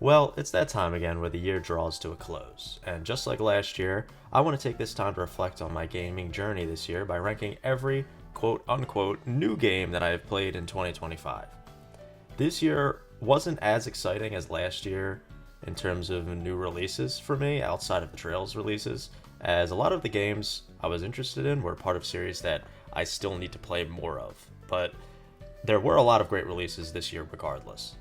Well, it's that time again where the year draws to a close, and just like last year, I want to take this time to reflect on my gaming journey this year by ranking every quote unquote new game that I have played in 2025. This year wasn't as exciting as last year in terms of new releases for me outside of the Trails releases, as a lot of the games I was interested in were part of series that I still need to play more of, but there were a lot of great releases this year regardless.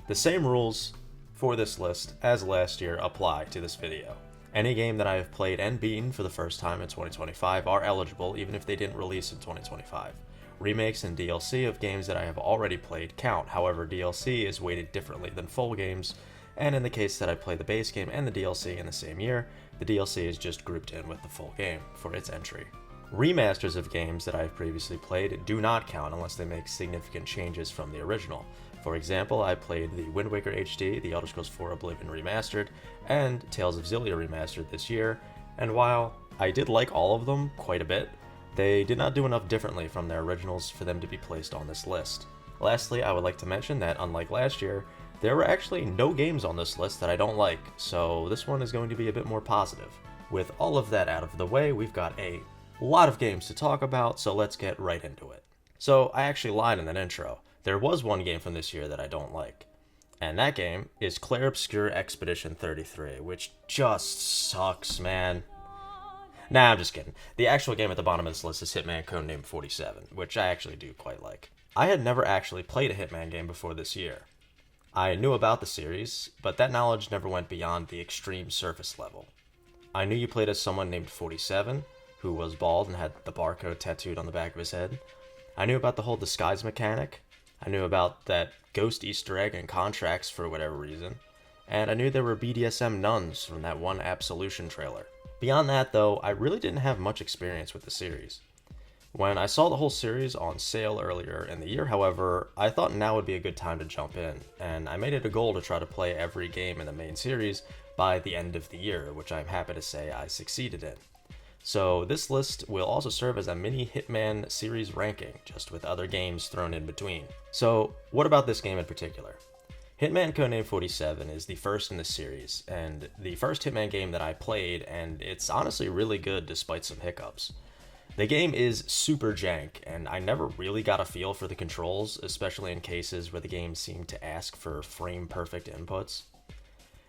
The same rules for this list as last year apply to this video. Any game that I have played and beaten for the first time in 2025 are eligible even if they didn't release in 2025. Remakes and DLC of games that I have already played count, however DLC is weighted differently than full games, and in the case that I play the base game and the DLC in the same year, the DLC is just grouped in with the full game for its entry. Remasters of games that I have previously played do not count unless they make significant changes from the original. For example, I played the Wind Waker HD, the Elder Scrolls 4 Oblivion Remastered, and Tales of Xillia Remastered this year, and while I did like all of them quite a bit, they did not do enough differently from their originals for them to be placed on this list. Lastly, I would like to mention that unlike last year, there were actually no games on this list that I don't like, so this one is going to be a bit more positive. With all of that out of the way, we've got a lot of games to talk about, so let's get right into it. So I actually lied in that intro. There was one game from this year that I don't like, and that game is Clair Obscur Expedition 33, which just sucks, man. Nah, I'm just kidding. The actual game at the bottom of this list is Hitman Codename 47, which I actually do quite like. I had never actually played a Hitman game before this year. I knew about the series, but that knowledge never went beyond the extreme surface level. I knew you played as someone named 47, who was bald and had the barcode tattooed on the back of his head. I knew about the whole disguise mechanic. I knew about that ghost Easter egg and contracts for whatever reason. And I knew there were BDSM nuns from that one Absolution trailer. Beyond that, though, I really didn't have much experience with the series. When I saw the whole series on sale earlier in the year, however, I thought now would be a good time to jump in, and I made it a goal to try to play every game in the main series by the end of the year, which I'm happy to say I succeeded in. So this list will also serve as a mini Hitman series ranking, just with other games thrown in between. So what about this game in particular? Hitman Codename 47 is the first in the series, and the first Hitman game that I played, and it's honestly really good despite some hiccups. The game is super jank, and I never really got a feel for the controls, especially in cases where the game seemed to ask for frame-perfect inputs.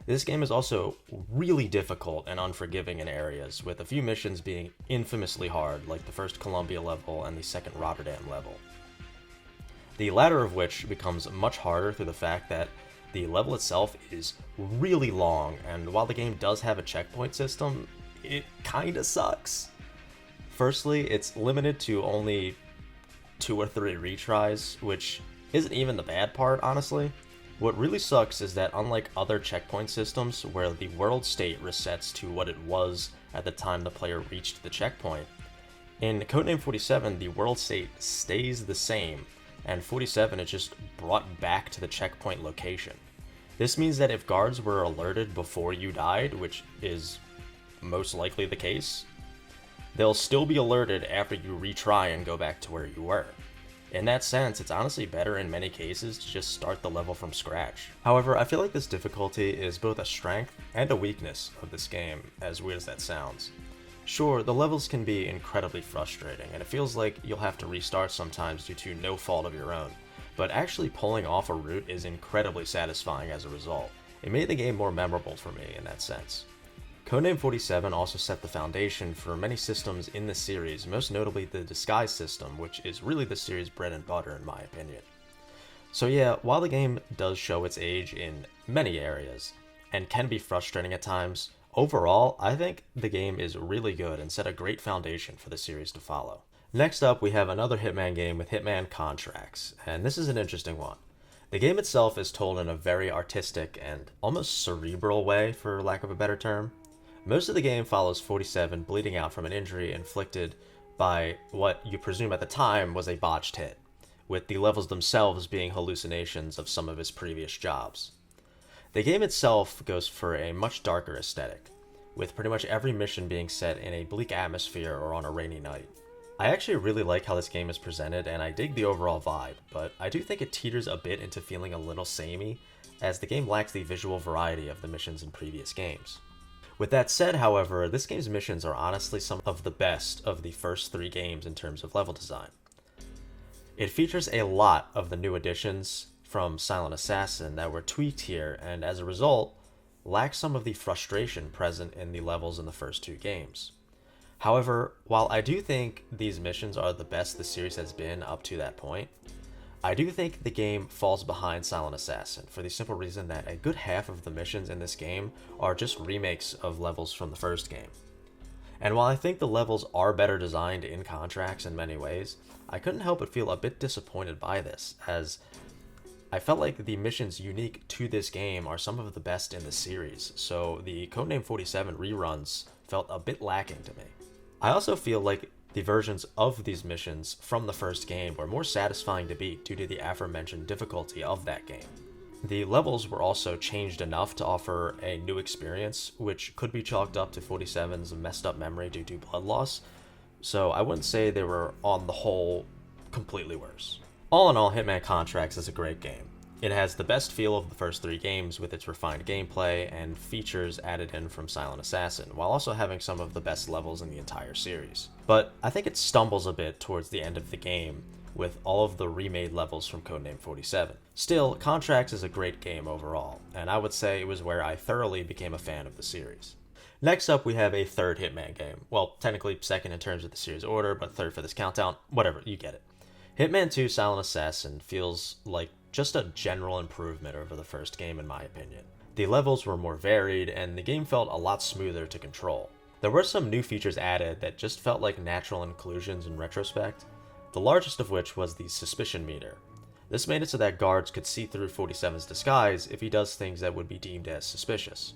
This game is also really difficult and unforgiving in areas, with a few missions being infamously hard, like the first Columbia level and the second Rotterdam level. The latter of which becomes much harder through the fact that the level itself is really long, and while the game does have a checkpoint system, it kinda sucks. Firstly, it's limited to only 2 or 3 retries, which isn't even the bad part, honestly. What really sucks is that unlike other checkpoint systems where the world state resets to what it was at the time the player reached the checkpoint, in Codename 47 the world state stays the same, and 47 is just brought back to the checkpoint location. This means that if guards were alerted before you died, which is most likely the case, they'll still be alerted after you retry and go back to where you were. In that sense, it's honestly better in many cases to just start the level from scratch. However, I feel like this difficulty is both a strength and a weakness of this game, as weird as that sounds. Sure, the levels can be incredibly frustrating, and it feels like you'll have to restart sometimes due to no fault of your own, but actually pulling off a route is incredibly satisfying as a result. It made the game more memorable for me in that sense. Codename 47 also set the foundation for many systems in the series, most notably the disguise system, which is really the series' bread and butter in my opinion. So yeah, while the game does show its age in many areas, and can be frustrating at times, overall, I think the game is really good and set a great foundation for the series to follow. Next up, we have another Hitman game with Hitman Contracts, and this is an interesting one. The game itself is told in a very artistic and almost cerebral way, for lack of a better term. Most of the game follows 47 bleeding out from an injury inflicted by what you presume at the time was a botched hit, with the levels themselves being hallucinations of some of his previous jobs. The game itself goes for a much darker aesthetic, with pretty much every mission being set in a bleak atmosphere or on a rainy night. I actually really like how this game is presented, and I dig the overall vibe, but I do think it teeters a bit into feeling a little samey, as the game lacks the visual variety of the missions in previous games. With that said, however, this game's missions are honestly some of the best of the first 3 games in terms of level design. It features a lot of the new additions from Silent Assassin that were tweaked here, and as a result, lacks some of the frustration present in the levels in the first 2 games. However, while I do think these missions are the best the series has been up to that point, I do think the game falls behind Silent Assassin for the simple reason that a good half of the missions in this game are just remakes of levels from the first game. And while I think the levels are better designed in Contracts in many ways, I couldn't help but feel a bit disappointed by this, as I felt like the missions unique to this game are some of the best in the series, so the Codename 47 reruns felt a bit lacking to me. I also feel like the versions of these missions from the first game were more satisfying to beat due to the aforementioned difficulty of that game. The levels were also changed enough to offer a new experience, which could be chalked up to 47's messed up memory due to blood loss, so I wouldn't say they were, on the whole, completely worse. All in all, Hitman Contracts is a great game. It has the best feel of the first 3 games with its refined gameplay and features added in from Silent Assassin, while also having some of the best levels in the entire series. But I think it stumbles a bit towards the end of the game with all of the remade levels from Codename 47. Still, Contracts is a great game overall, and I would say it was where I thoroughly became a fan of the series. Next up, we have a third Hitman game. Well, technically second in terms of the series order, but third for this countdown. Whatever, you get it. Hitman 2 Silent Assassin feels like just a general improvement over the first game in my opinion. The levels were more varied, and the game felt a lot smoother to control. There were some new features added that just felt like natural inclusions in retrospect, the largest of which was the suspicion meter. This made it so that guards could see through 47's disguise if he does things that would be deemed as suspicious.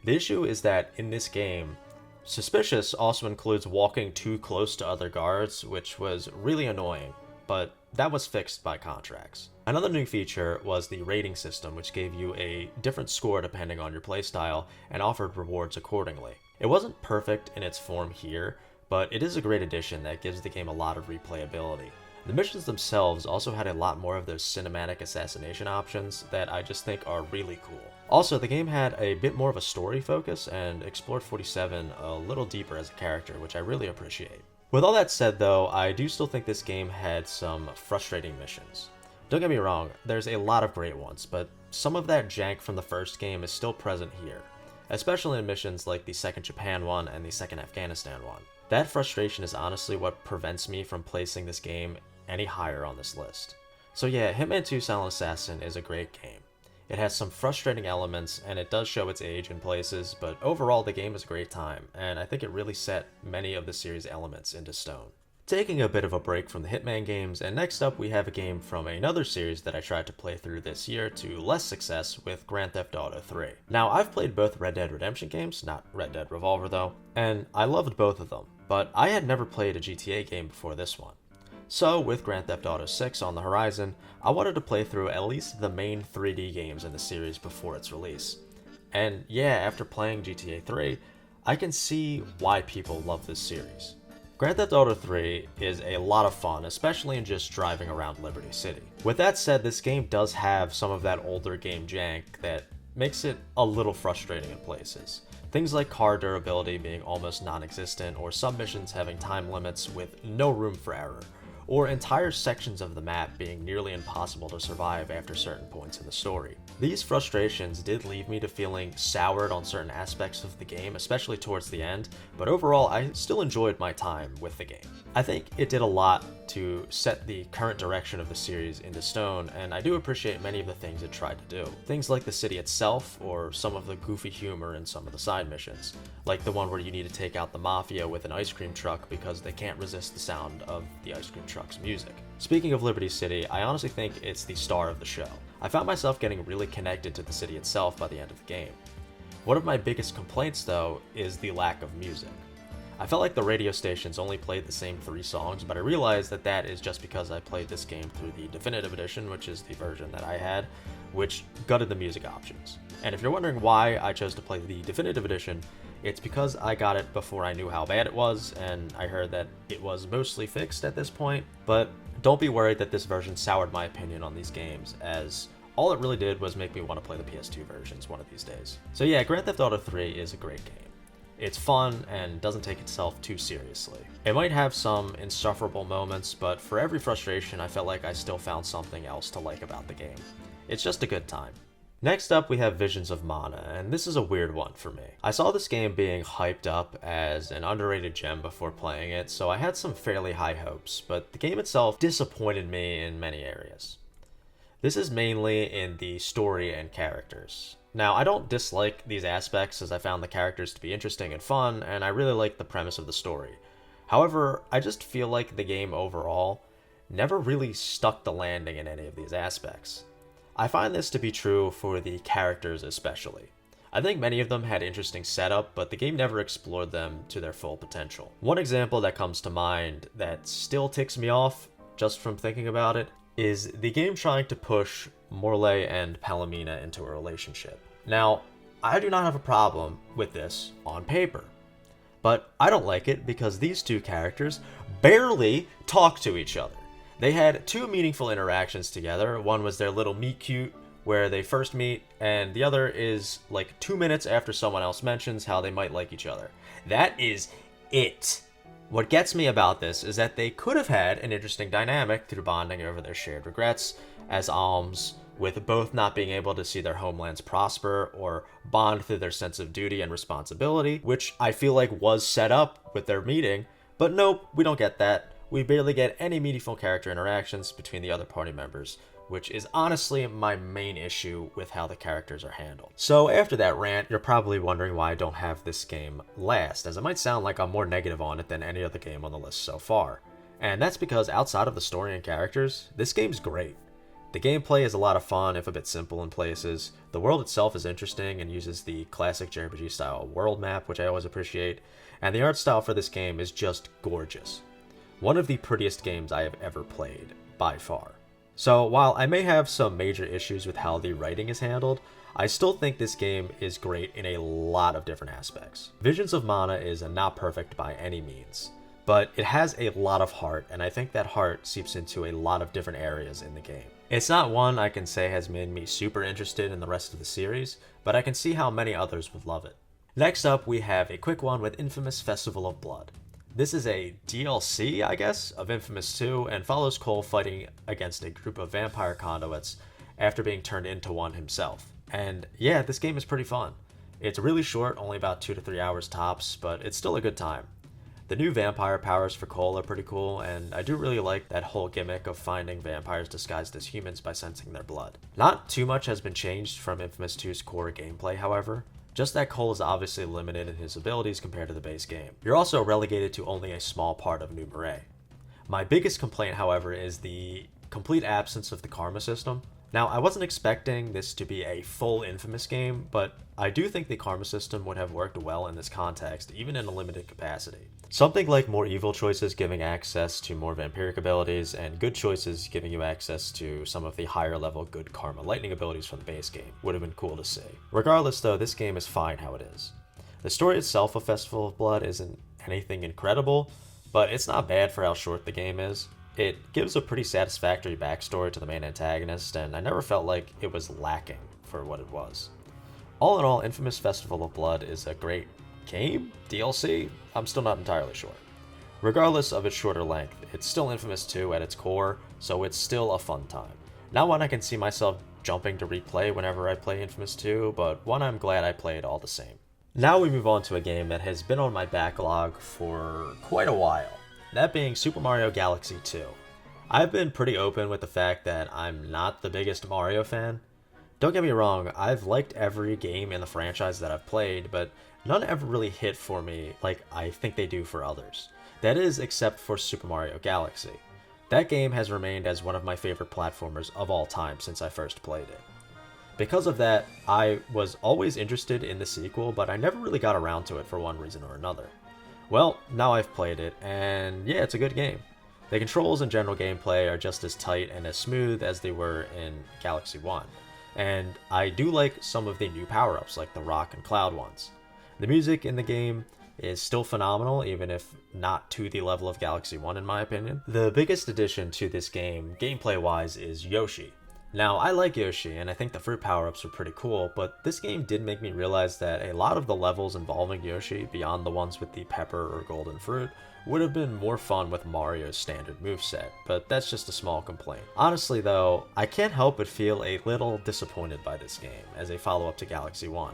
The issue is that in this game, suspicious also includes walking too close to other guards, which was really annoying, but that was fixed by Contracts. Another new feature was the rating system, which gave you a different score depending on your playstyle and offered rewards accordingly. It wasn't perfect in its form here, but it is a great addition that gives the game a lot of replayability. The missions themselves also had a lot more of those cinematic assassination options that I just think are really cool. Also, the game had a bit more of a story focus and explored 47 a little deeper as a character, which I really appreciate. With all that said though, I do still think this game had some frustrating missions. Don't get me wrong, there's a lot of great ones, but some of that jank from the first game is still present here, especially in missions like the second Japan one and the second Afghanistan one. That frustration is honestly what prevents me from placing this game any higher on this list. So yeah, Hitman 2 Silent Assassin is a great game. It has some frustrating elements, and it does show its age in places, but overall the game is a great time, and I think it really set many of the series' elements into stone. Taking a bit of a break from the Hitman games, and next up we have a game from another series that I tried to play through this year to less success with Grand Theft Auto 3. Now, I've played both Red Dead Redemption games, not Red Dead Revolver though, and I loved both of them, but I had never played a GTA game before this one. So, with Grand Theft Auto 6 on the horizon, I wanted to play through at least the main 3D games in the series before its release. And yeah, after playing GTA 3, I can see why people love this series. Grand Theft Auto 3 is a lot of fun, especially in just driving around Liberty City. With that said, this game does have some of that older game jank that makes it a little frustrating in places. Things like car durability being almost non-existent, or some missions having time limits with no room for error, or entire sections of the map being nearly impossible to survive after certain points in the story. These frustrations did leave me to feeling soured on certain aspects of the game, especially towards the end, but overall I still enjoyed my time with the game. I think it did a lot to set the current direction of the series into stone, and I do appreciate many of the things it tried to do. Things like the city itself, or some of the goofy humor in some of the side missions, like the one where you need to take out the mafia with an ice cream truck because they can't resist the sound of the ice cream truck's music. Speaking of Liberty City, I honestly think it's the star of the show. I found myself getting really connected to the city itself by the end of the game. One of my biggest complaints though is the lack of music. I felt like the radio stations only played the same 3 songs, but I realized that that is just because I played this game through the Definitive Edition, which is the version that I had, which gutted the music options. And if you're wondering why I chose to play the Definitive Edition, It's because I got it before I knew how bad it was, and I heard that it was mostly fixed at this point, but don't be worried that this version soured my opinion on these games, as all it really did was make me want to play the PS2 versions one of these days. So yeah, Grand Theft Auto 3 is a great game. It's fun and doesn't take itself too seriously. It might have some insufferable moments, but for every frustration, I felt like I still found something else to like about the game. It's just a good time. Next up, we have Visions of Mana, and this is a weird one for me. I saw this game being hyped up as an underrated gem before playing it, so I had some fairly high hopes, but the game itself disappointed me in many areas. This is mainly in the story and characters. Now, I don't dislike these aspects as I found the characters to be interesting and fun, and I really like the premise of the story. However, I just feel like the game overall never really stuck the landing in any of these aspects. I find this to be true for the characters especially. I think many of them had interesting setup, but the game never explored them to their full potential. One example that comes to mind that still ticks me off just from thinking about it is the game trying to push Morley and Palomina into a relationship. Now, I do not have a problem with this on paper, but I don't like it because these two characters barely talk to each other. They had two meaningful interactions together. One was their little meet cute where they first meet, and the other is like 2 minutes after someone else mentions how they might like each other. That is it. What gets me about this is that they could have had an interesting dynamic through bonding over their shared regrets as alms, with both not being able to see their homelands prosper or bond through their sense of duty and responsibility, which I feel like was set up with their meeting, but nope, we don't get that. We barely get any meaningful character interactions between the other party members, which is honestly my main issue with how the characters are handled. So after that rant, you're probably wondering why I don't have this game last, as it might sound like I'm more negative on it than any other game on the list so far. And that's because outside of the story and characters, this game's great. The gameplay is a lot of fun, if a bit simple in places. The world itself is interesting and uses the classic JRPG style world map, which I always appreciate, and the art style for this game is just gorgeous. One of the prettiest games I have ever played, by far. So while I may have some major issues with how the writing is handled, I still think this game is great in a lot of different aspects. Visions of Mana is not perfect by any means, but it has a lot of heart, and I think that heart seeps into a lot of different areas in the game. It's not one I can say has made me super interested in the rest of the series, but I can see how many others would love it. Next up, we have a quick one with Infamous Festival of Blood. This is a DLC, I guess, of Infamous 2, and follows Cole fighting against a group of vampire conduits after being turned into one himself. And yeah, this game is pretty fun. It's really short, only about 2 to 3 hours tops, but it's still a good time. The new vampire powers for Cole are pretty cool, and I do really like that whole gimmick of finding vampires disguised as humans by sensing their blood. Not too much has been changed from Infamous 2's core gameplay, however. Just that Cole is obviously limited in his abilities compared to the base game. You're also relegated to only a small part of New Marais. My biggest complaint, however, is the complete absence of the karma system. Now, I wasn't expecting this to be a full Infamous game, but I do think the karma system would have worked well in this context, even in a limited capacity. Something like more evil choices giving access to more vampiric abilities, and good choices giving you access to some of the higher level good karma lightning abilities from the base game would have been cool to see. Regardless though, this game is fine how it is. The story itself of Festival of Blood isn't anything incredible, but it's not bad for how short the game is. It gives a pretty satisfactory backstory to the main antagonist, and I never felt like it was lacking for what it was. All in all, Infamous Festival of Blood is a great game? DLC? I'm still not entirely sure. Regardless of its shorter length, it's still Infamous 2 at its core, so it's still a fun time. Not one I can see myself jumping to replay whenever I play Infamous 2, but one I'm glad I played all the same. Now we move on to a game that has been on my backlog for quite a while, that being Super Mario Galaxy 2. I've been pretty open with the fact that I'm not the biggest Mario fan. Don't get me wrong, I've liked every game in the franchise that I've played, but none ever really hit for me like I think they do for others. That is, except for Super Mario Galaxy. That game has remained as one of my favorite platformers of all time since I first played it. Because of that, I was always interested in the sequel, but I never really got around to it for one reason or another. Well, now I've played it, and yeah, it's a good game. The controls and general gameplay are just as tight and as smooth as they were in Galaxy 1. And I do like some of the new power-ups, like the Rock and Cloud ones. The music in the game is still phenomenal, even if not to the level of Galaxy 1 in my opinion. The biggest addition to this game, gameplay-wise, is Yoshi. Now, I like Yoshi, and I think the fruit power-ups are pretty cool, but this game did make me realize that a lot of the levels involving Yoshi, beyond the ones with the pepper or golden fruit, would have been more fun with Mario's standard moveset, but that's just a small complaint. Honestly though, I can't help but feel a little disappointed by this game as a follow-up to Galaxy 1.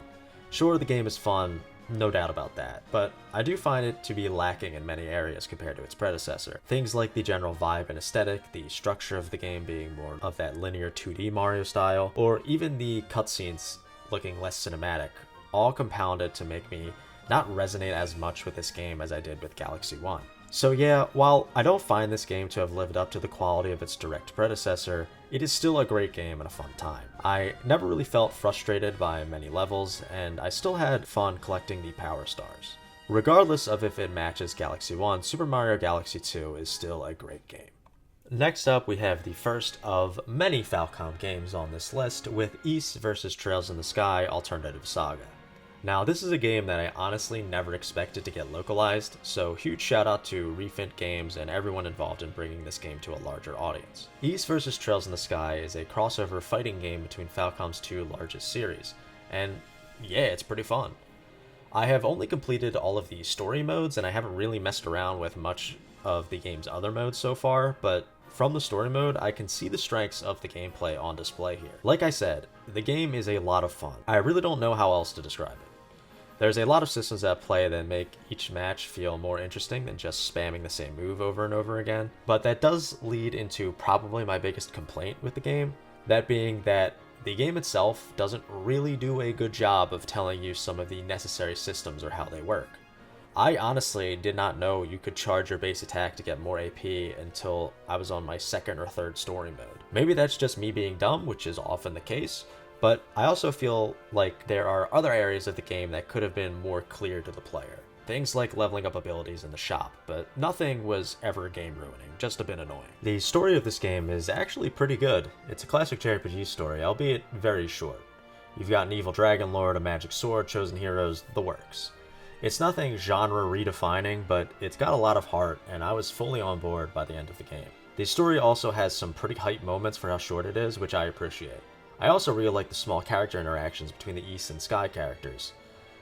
Sure, the game is fun, no doubt about that, but I do find it to be lacking in many areas compared to its predecessor. Things like the general vibe and aesthetic, the structure of the game being more of that linear 2D Mario style, or even the cutscenes looking less cinematic, all compounded to make me not resonate as much with this game as I did with Galaxy 1. So yeah, while I don't find this game to have lived up to the quality of its direct predecessor, it is still a great game and a fun time. I never really felt frustrated by many levels, and I still had fun collecting the Power Stars. Regardless of if it matches Galaxy 1, Super Mario Galaxy 2 is still a great game. Next up, we have the first of many Falcom games on this list, with Ys vs Trails in the Sky Alternative Saga. Now, this is a game that I honestly never expected to get localized, so huge shout out to Refint Games and everyone involved in bringing this game to a larger audience. Ys vs Trails in the Sky is a crossover fighting game between Falcom's two largest series, and yeah, it's pretty fun. I have only completed all of the story modes, and I haven't really messed around with much of the game's other modes so far, but from the story mode, I can see the strengths of the gameplay on display here. Like I said, the game is a lot of fun. I really don't know how else to describe it. There's a lot of systems at play that make each match feel more interesting than just spamming the same move over and over again, but that does lead into probably my biggest complaint with the game, that being that the game itself doesn't really do a good job of telling you some of the necessary systems or how they work. I honestly did not know you could charge your base attack to get more AP until I was on my second or third story mode. Maybe that's just me being dumb, which is often the case, but I also feel like there are other areas of the game that could have been more clear to the player. Things like leveling up abilities in the shop, but nothing was ever game ruining, just a bit annoying. The story of this game is actually pretty good. It's a classic JRPG story, albeit very short. You've got an evil dragon lord, a magic sword, chosen heroes, the works. It's nothing genre redefining, but it's got a lot of heart, and I was fully on board by the end of the game. The story also has some pretty hype moments for how short it is, which I appreciate. I also really like the small character interactions between the Ys and Sky characters.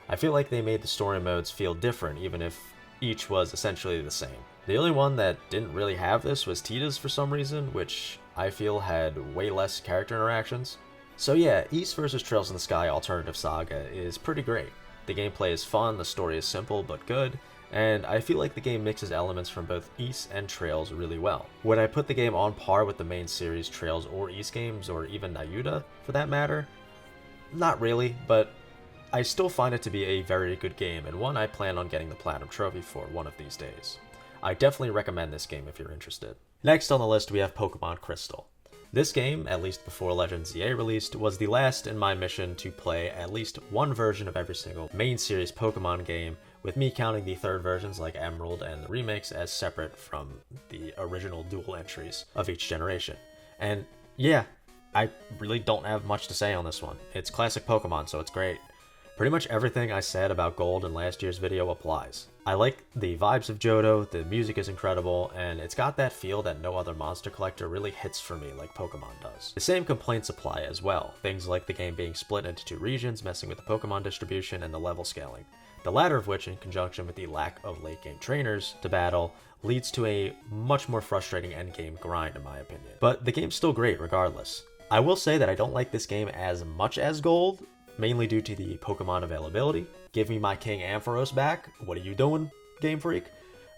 I feel like they made the story modes feel different, even if each was essentially the same. The only one that didn't really have this was Tita's for some reason, which I feel had way less character interactions. So yeah, Ys vs Trails in the Sky Alternative Saga is pretty great. The gameplay is fun, the story is simple but good, and I feel like the game mixes elements from both Ys and Trails really well. Would I put the game on par with the main series Trails or Ys games, or even Nayuta for that matter? Not really, but I still find it to be a very good game, and one I plan on getting the Platinum Trophy for one of these days. I definitely recommend this game if you're interested. Next on the list we have Pokemon Crystal. This game, at least before Legends EA released, was the last in my mission to play at least one version of every single main series Pokemon game, with me counting the third versions like Emerald and the remakes as separate from the original dual entries of each generation. And yeah, I really don't have much to say on this one. It's classic Pokemon, so it's great. Pretty much everything I said about Gold in last year's video applies. I like the vibes of Johto, the music is incredible, and it's got that feel that no other monster collector really hits for me like Pokemon does. The same complaints apply as well, things like the game being split into two regions, messing with the Pokemon distribution and the level scaling. The latter of which, in conjunction with the lack of late game trainers to battle, leads to a much more frustrating endgame grind in my opinion. But the game's still great regardless. I will say that I don't like this game as much as Gold, mainly due to the Pokemon availability. Give me my King Ampharos back, what are you doing, Game Freak?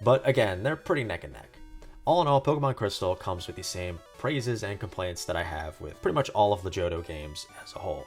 But again, they're pretty neck and neck. All in all, Pokemon Crystal comes with the same praises and complaints that I have with pretty much all of the Johto games as a whole.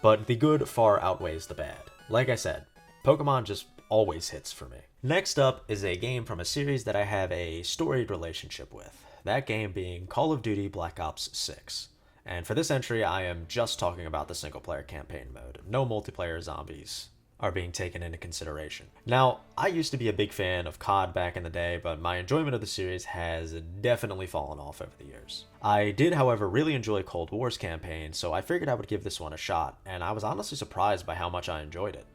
But the good far outweighs the bad. Like I said, Pokemon just always hits for me. Next up is a game from a series that I have a storied relationship with, that game being Call of Duty Black Ops 6. And for this entry, I am just talking about the single-player campaign mode. No multiplayer zombies are being taken into consideration. Now, I used to be a big fan of COD back in the day, but my enjoyment of the series has definitely fallen off over the years. I did, however, really enjoy Cold War's campaign, so I figured I would give this one a shot, and I was honestly surprised by how much I enjoyed it.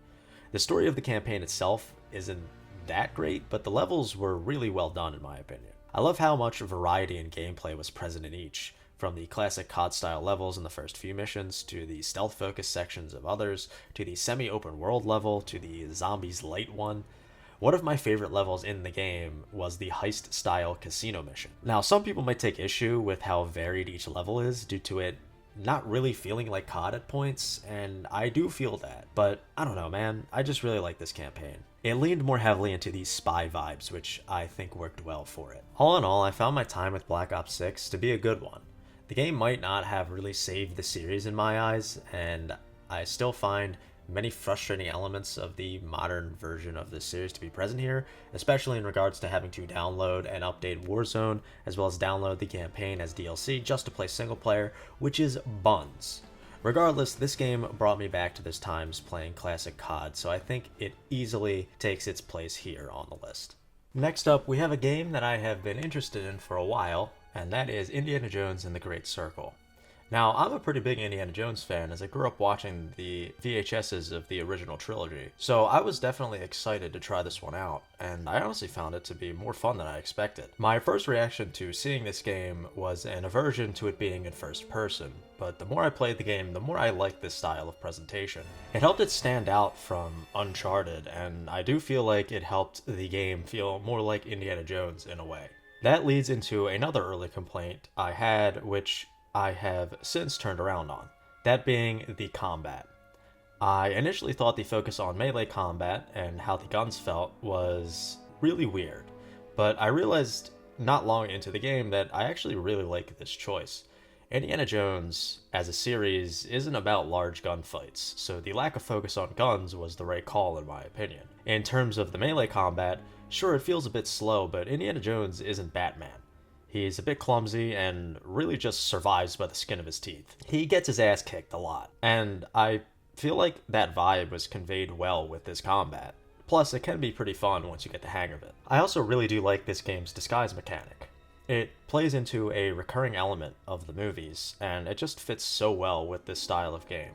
The story of the campaign itself isn't that great, but the levels were really well done in my opinion. I love how much variety in gameplay was present in each, from the classic COD style levels in the first few missions, to the stealth focused sections of others, to the semi-open world level, to the zombies light one. One of my favorite levels in the game was the heist style casino mission. Now, some people might take issue with how varied each level is due to it not really feeling like COD at points, and I do feel that, but I don't know, man, I just really like this campaign. It leaned more heavily into these spy vibes, which I think worked well for it. All in all, I found my time with Black Ops 6 to be a good one. The game might not have really saved the series in my eyes, and I still find many frustrating elements of the modern version of this series to be present here, especially in regards to having to download and update Warzone, as well as download the campaign as DLC just to play single player, which is buns. Regardless, this game brought me back to those times playing classic COD, so I think it easily takes its place here on the list. Next up, we have a game that I have been interested in for a while, and that is Indiana Jones and the Great Circle. Now, I'm a pretty big Indiana Jones fan as I grew up watching the VHSs of the original trilogy, so I was definitely excited to try this one out, and I honestly found it to be more fun than I expected. My first reaction to seeing this game was an aversion to it being in first person, but the more I played the game, the more I liked this style of presentation. It helped it stand out from Uncharted, and I do feel like it helped the game feel more like Indiana Jones in a way. That leads into another early complaint I had, which I have since turned around on, that being the combat. I initially thought the focus on melee combat and how the guns felt was really weird, but I realized not long into the game that I actually really like this choice. Indiana Jones, as a series, isn't about large gunfights, so the lack of focus on guns was the right call in my opinion. In terms of the melee combat, sure it feels a bit slow, but Indiana Jones isn't Batman. He's a bit clumsy and really just survives by the skin of his teeth. He gets his ass kicked a lot, and I feel like that vibe was conveyed well with this combat. Plus, it can be pretty fun once you get the hang of it. I also really do like this game's disguise mechanic. It plays into a recurring element of the movies, and it just fits so well with this style of game.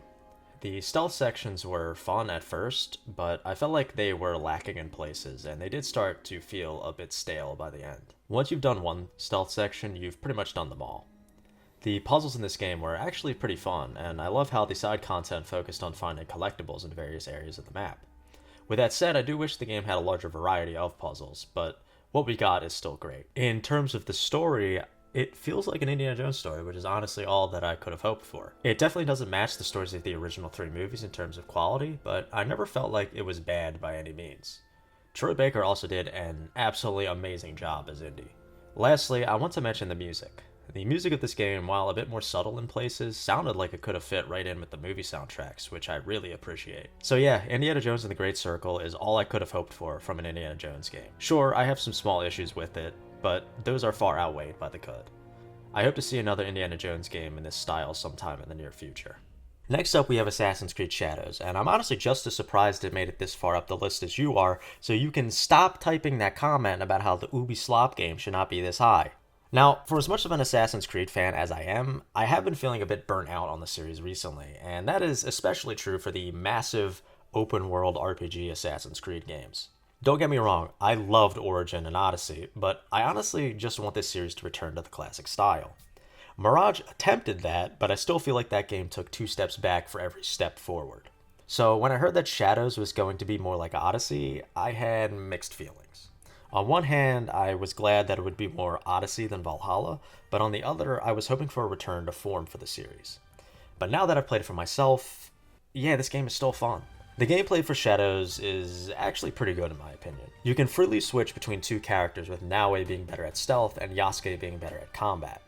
The stealth sections were fun at first, but I felt like they were lacking in places, and they did start to feel a bit stale by the end. Once you've done one stealth section, you've pretty much done them all. The puzzles in this game were actually pretty fun, and I love how the side content focused on finding collectibles in various areas of the map. With that said, I do wish the game had a larger variety of puzzles, but what we got is still great. In terms of the story, it feels like an Indiana Jones story, which is honestly all that I could have hoped for. It definitely doesn't match the stories of the original 3 movies in terms of quality, but I never felt like it was bad by any means. Troy Baker also did an absolutely amazing job as Indy. Lastly, I want to mention the music. The music of this game, while a bit more subtle in places, sounded like it could have fit right in with the movie soundtracks, which I really appreciate. So yeah, Indiana Jones and the Great Circle is all I could have hoped for from an Indiana Jones game. Sure, I have some small issues with it, but those are far outweighed by the good. I hope to see another Indiana Jones game in this style sometime in the near future. Next up, we have Assassin's Creed Shadows, and I'm honestly just as surprised it made it this far up the list as you are, so you can stop typing that comment about how the Ubi Slop game should not be this high. Now, for as much of an Assassin's Creed fan as I am, I have been feeling a bit burnt out on the series recently, and that is especially true for the massive open-world RPG Assassin's Creed games. Don't get me wrong, I loved Origin and Odyssey, but I honestly just want this series to return to the classic style. Mirage attempted that, but I still feel like that game took 2 steps back for every step forward. So when I heard that Shadows was going to be more like Odyssey, I had mixed feelings. On one hand, I was glad that it would be more Odyssey than Valhalla, but on the other, I was hoping for a return to form for the series. But now that I've played it for myself, yeah, this game is still fun. The gameplay for Shadows is actually pretty good in my opinion. You can freely switch between 2 characters, with Naoe being better at stealth and Yasuke being better at combat.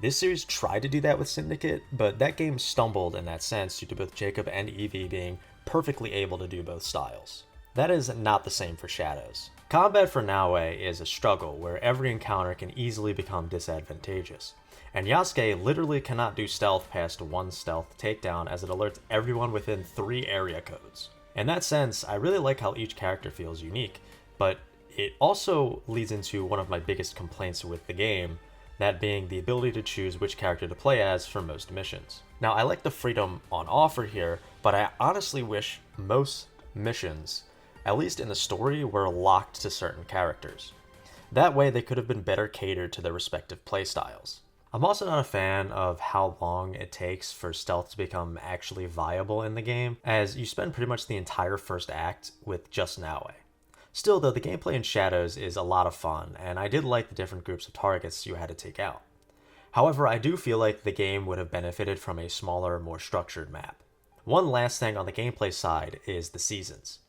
This series tried to do that with Syndicate, but that game stumbled in that sense due to both Jacob and Evie being perfectly able to do both styles. That is not the same for Shadows. Combat for Naoe is a struggle where every encounter can easily become disadvantageous, and Yasuke literally cannot do stealth past 1 stealth takedown as it alerts everyone within 3 area codes. In that sense, I really like how each character feels unique, but it also leads into one of my biggest complaints with the game, that being the ability to choose which character to play as for most missions. Now, I like the freedom on offer here, but I honestly wish most missions, at least in the story, were locked to certain characters. That way, they could have been better catered to their respective playstyles. I'm also not a fan of how long it takes for stealth to become actually viable in the game, as you spend pretty much the entire first act with just Naue. Still though, the gameplay in Shadows is a lot of fun, and I did like the different groups of targets you had to take out. However, I do feel like the game would have benefited from a smaller, more structured map. One last thing on the gameplay side is the seasons.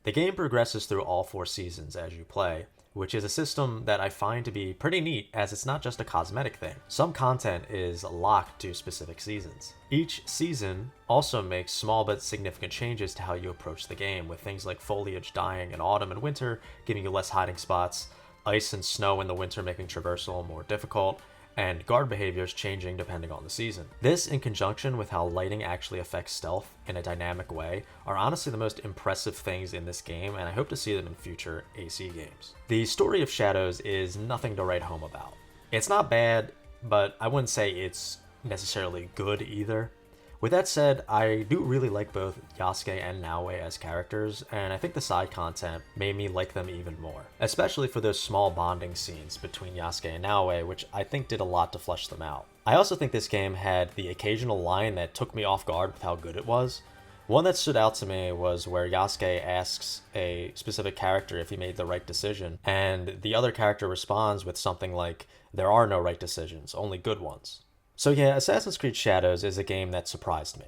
The game progresses through all 4 seasons as you play, which is a system that I find to be pretty neat as it's not just a cosmetic thing. Some content is locked to specific seasons. Each season also makes small but significant changes to how you approach the game, with things like foliage dying in autumn and winter, giving you less hiding spots, ice and snow in the winter making traversal more difficult, and guard behaviors changing depending on the season. This, in conjunction with how lighting actually affects stealth in a dynamic way, are honestly the most impressive things in this game, and I hope to see them in future AC games. The story of Shadows is nothing to write home about. It's not bad, but I wouldn't say it's necessarily good either. With that said, I do really like both Yasuke and Naue as characters, and I think the side content made me like them even more, especially for those small bonding scenes between Yasuke and Naue, which I think did a lot to flesh them out. I also think this game had the occasional line that took me off guard with how good it was. One that stood out to me was where Yasuke asks a specific character if he made the right decision, and the other character responds with something like, "There are no right decisions, only good ones." So yeah, Assassin's Creed Shadows is a game that surprised me.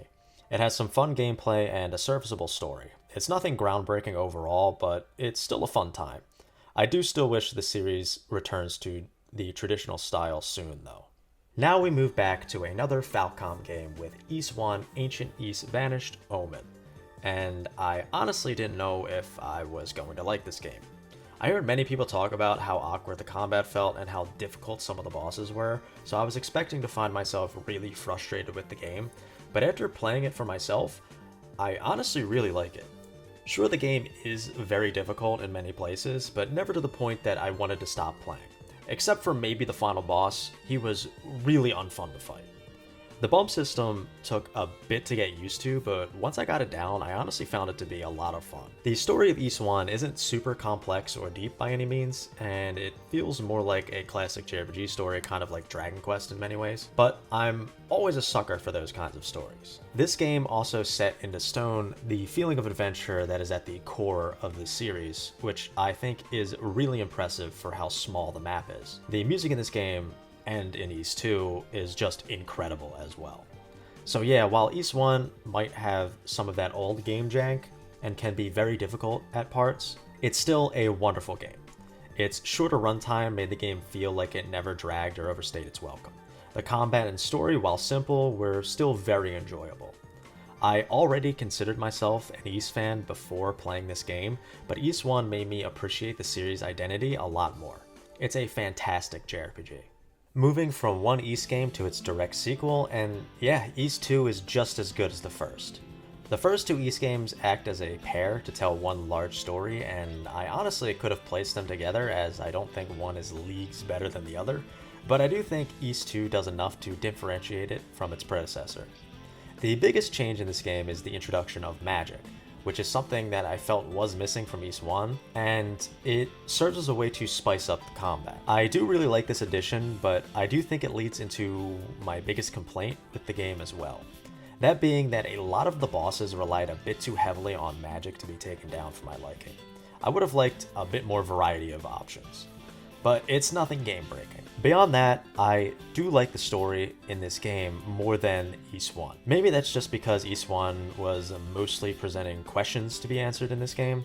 It has some fun gameplay and a serviceable story. It's nothing groundbreaking overall, but it's still a fun time. I do still wish the series returns to the traditional style soon though. Now we move back to another Falcom game with Ys 1 Ancient Ys Vanished Omen. And I honestly didn't know if I was going to like this game. I heard many people talk about how awkward the combat felt and how difficult some of the bosses were, so I was expecting to find myself really frustrated with the game, but after playing it for myself, I honestly really like it. Sure, the game is very difficult in many places, but never to the point that I wanted to stop playing. Except for maybe the final boss, he was really unfun to fight. The bump system took a bit to get used to, but once I got it down, I honestly found it to be a lot of fun. The story of Ys 1 isn't super complex or deep by any means, and it feels more like a classic JRPG story, kind of like Dragon Quest in many ways, but I'm always a sucker for those kinds of stories. This game also set into stone the feeling of adventure that is at the core of the series, which I think is really impressive for how small the map is. The music in this game and in Ys 2 is just incredible as well. So yeah, while Ys 1 might have some of that old game jank and can be very difficult at parts, it's still a wonderful game. Its shorter runtime made the game feel like it never dragged or overstayed its welcome. The combat and story, while simple, were still very enjoyable. I already considered myself an Ys fan before playing this game, but Ys 1 made me appreciate the series' identity a lot more. It's a fantastic JRPG. Moving from one Ys game to its direct sequel, and yeah, Ys 2 is just as good as the first. The first 2 Ys games act as a pair to tell one large story, and I honestly could have placed them together as I don't think one is leagues better than the other, but I do think Ys 2 does enough to differentiate it from its predecessor. The biggest change in this game is the introduction of magic, which is something that I felt was missing from Ys 1, and it serves as a way to spice up the combat. I do really like this addition, but I do think it leads into my biggest complaint with the game as well. That being that a lot of the bosses relied a bit too heavily on magic to be taken down for my liking. I would have liked a bit more variety of options, but it's nothing game-breaking. Beyond that, I do like the story in this game more than Ys 1. Maybe that's just because Ys 1 was mostly presenting questions to be answered in this game.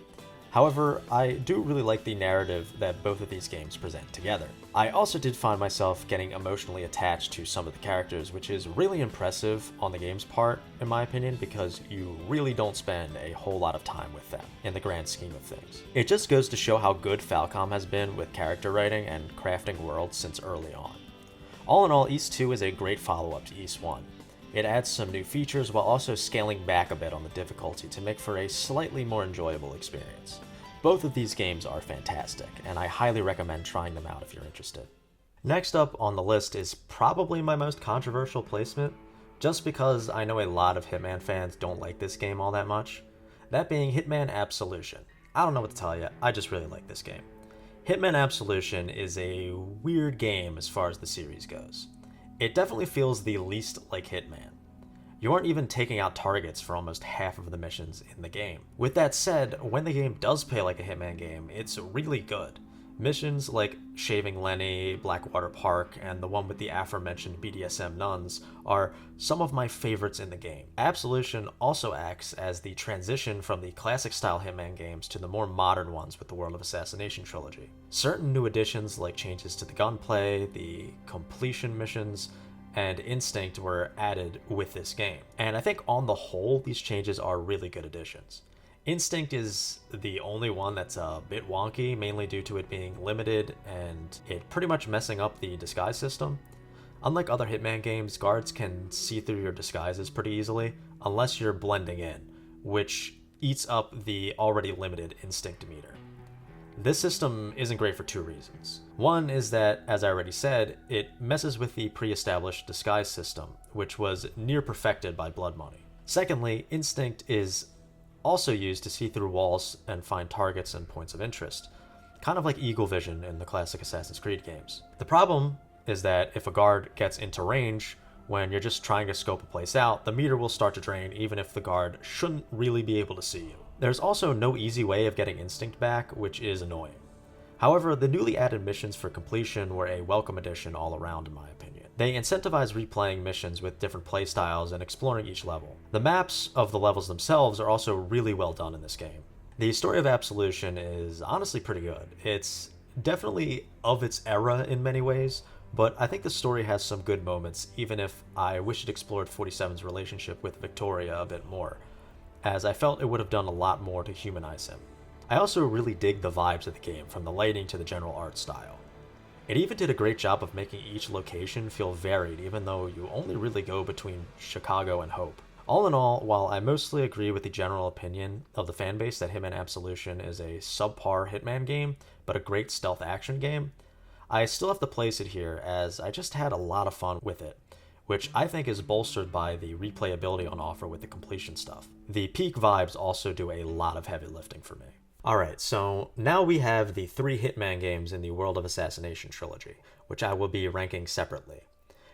However, I do really like the narrative that both of these games present together. I also did find myself getting emotionally attached to some of the characters, which is really impressive on the game's part, in my opinion, because you really don't spend a whole lot of time with them in the grand scheme of things. It just goes to show how good Falcom has been with character writing and crafting worlds since early on. All in all, Ys 2 is a great follow-up to Ys 1. It adds some new features while also scaling back a bit on the difficulty to make for a slightly more enjoyable experience. Both of these games are fantastic, and I highly recommend trying them out if you're interested. Next up on the list is probably my most controversial placement, just because I know a lot of Hitman fans don't like this game all that much. that being Hitman Absolution. I don't know what to tell you, I just really like this game. Hitman Absolution is a weird game as far as the series goes. It definitely feels the least like Hitman. You aren't even taking out targets for almost half of the missions in the game. With that said, when the game does play like a Hitman game, it's really good. Missions like Shaving Lenny, Blackwater Park, and the one with the aforementioned BDSM nuns are some of my favorites in the game. Absolution also acts as the transition from the classic style Hitman games to the more modern ones with the World of Assassination trilogy. Certain new additions like changes to the gunplay, the completion missions, and Instinct were added with this game. And I think on the whole, these changes are really good additions. Instinct is the only one that's a bit wonky, mainly due to it being limited and it pretty much messing up the disguise system. Unlike other Hitman games, guards can see through your disguises pretty easily, unless you're blending in, which eats up the already limited Instinct meter. This system isn't great for two reasons. One is that, as I already said, it messes with the pre-established disguise system, which was near perfected by Blood Money. Secondly, Instinct is also used to see through walls and find targets and points of interest, kind of like Eagle Vision in the classic Assassin's Creed games. The problem is that if a guard gets into range, when you're just trying to scope a place out, the meter will start to drain even if the guard shouldn't really be able to see you. There's also no easy way of getting Instinct back, which is annoying. However, the newly added missions for completion were a welcome addition all around in my opinion. They incentivize replaying missions with different playstyles and exploring each level. The maps of the levels themselves are also really well done in this game. The story of Absolution is honestly pretty good. It's definitely of its era in many ways, but I think the story has some good moments, even if I wish it explored 47's relationship with Victoria a bit more, as I felt it would have done a lot more to humanize him. I also really dig the vibes of the game, from the lighting to the general art style. It even did a great job of making each location feel varied, even though you only really go between Chicago and Hope. All in all, while I mostly agree with the general opinion of the fanbase that Hitman Absolution is a subpar Hitman game, but a great stealth action game, I still have to place it here as I just had a lot of fun with it, which I think is bolstered by the replayability on offer with the completion stuff. The peak vibes also do a lot of heavy lifting for me. Alright, so now we have the 3 Hitman games in the World of Assassination trilogy, which I will be ranking separately.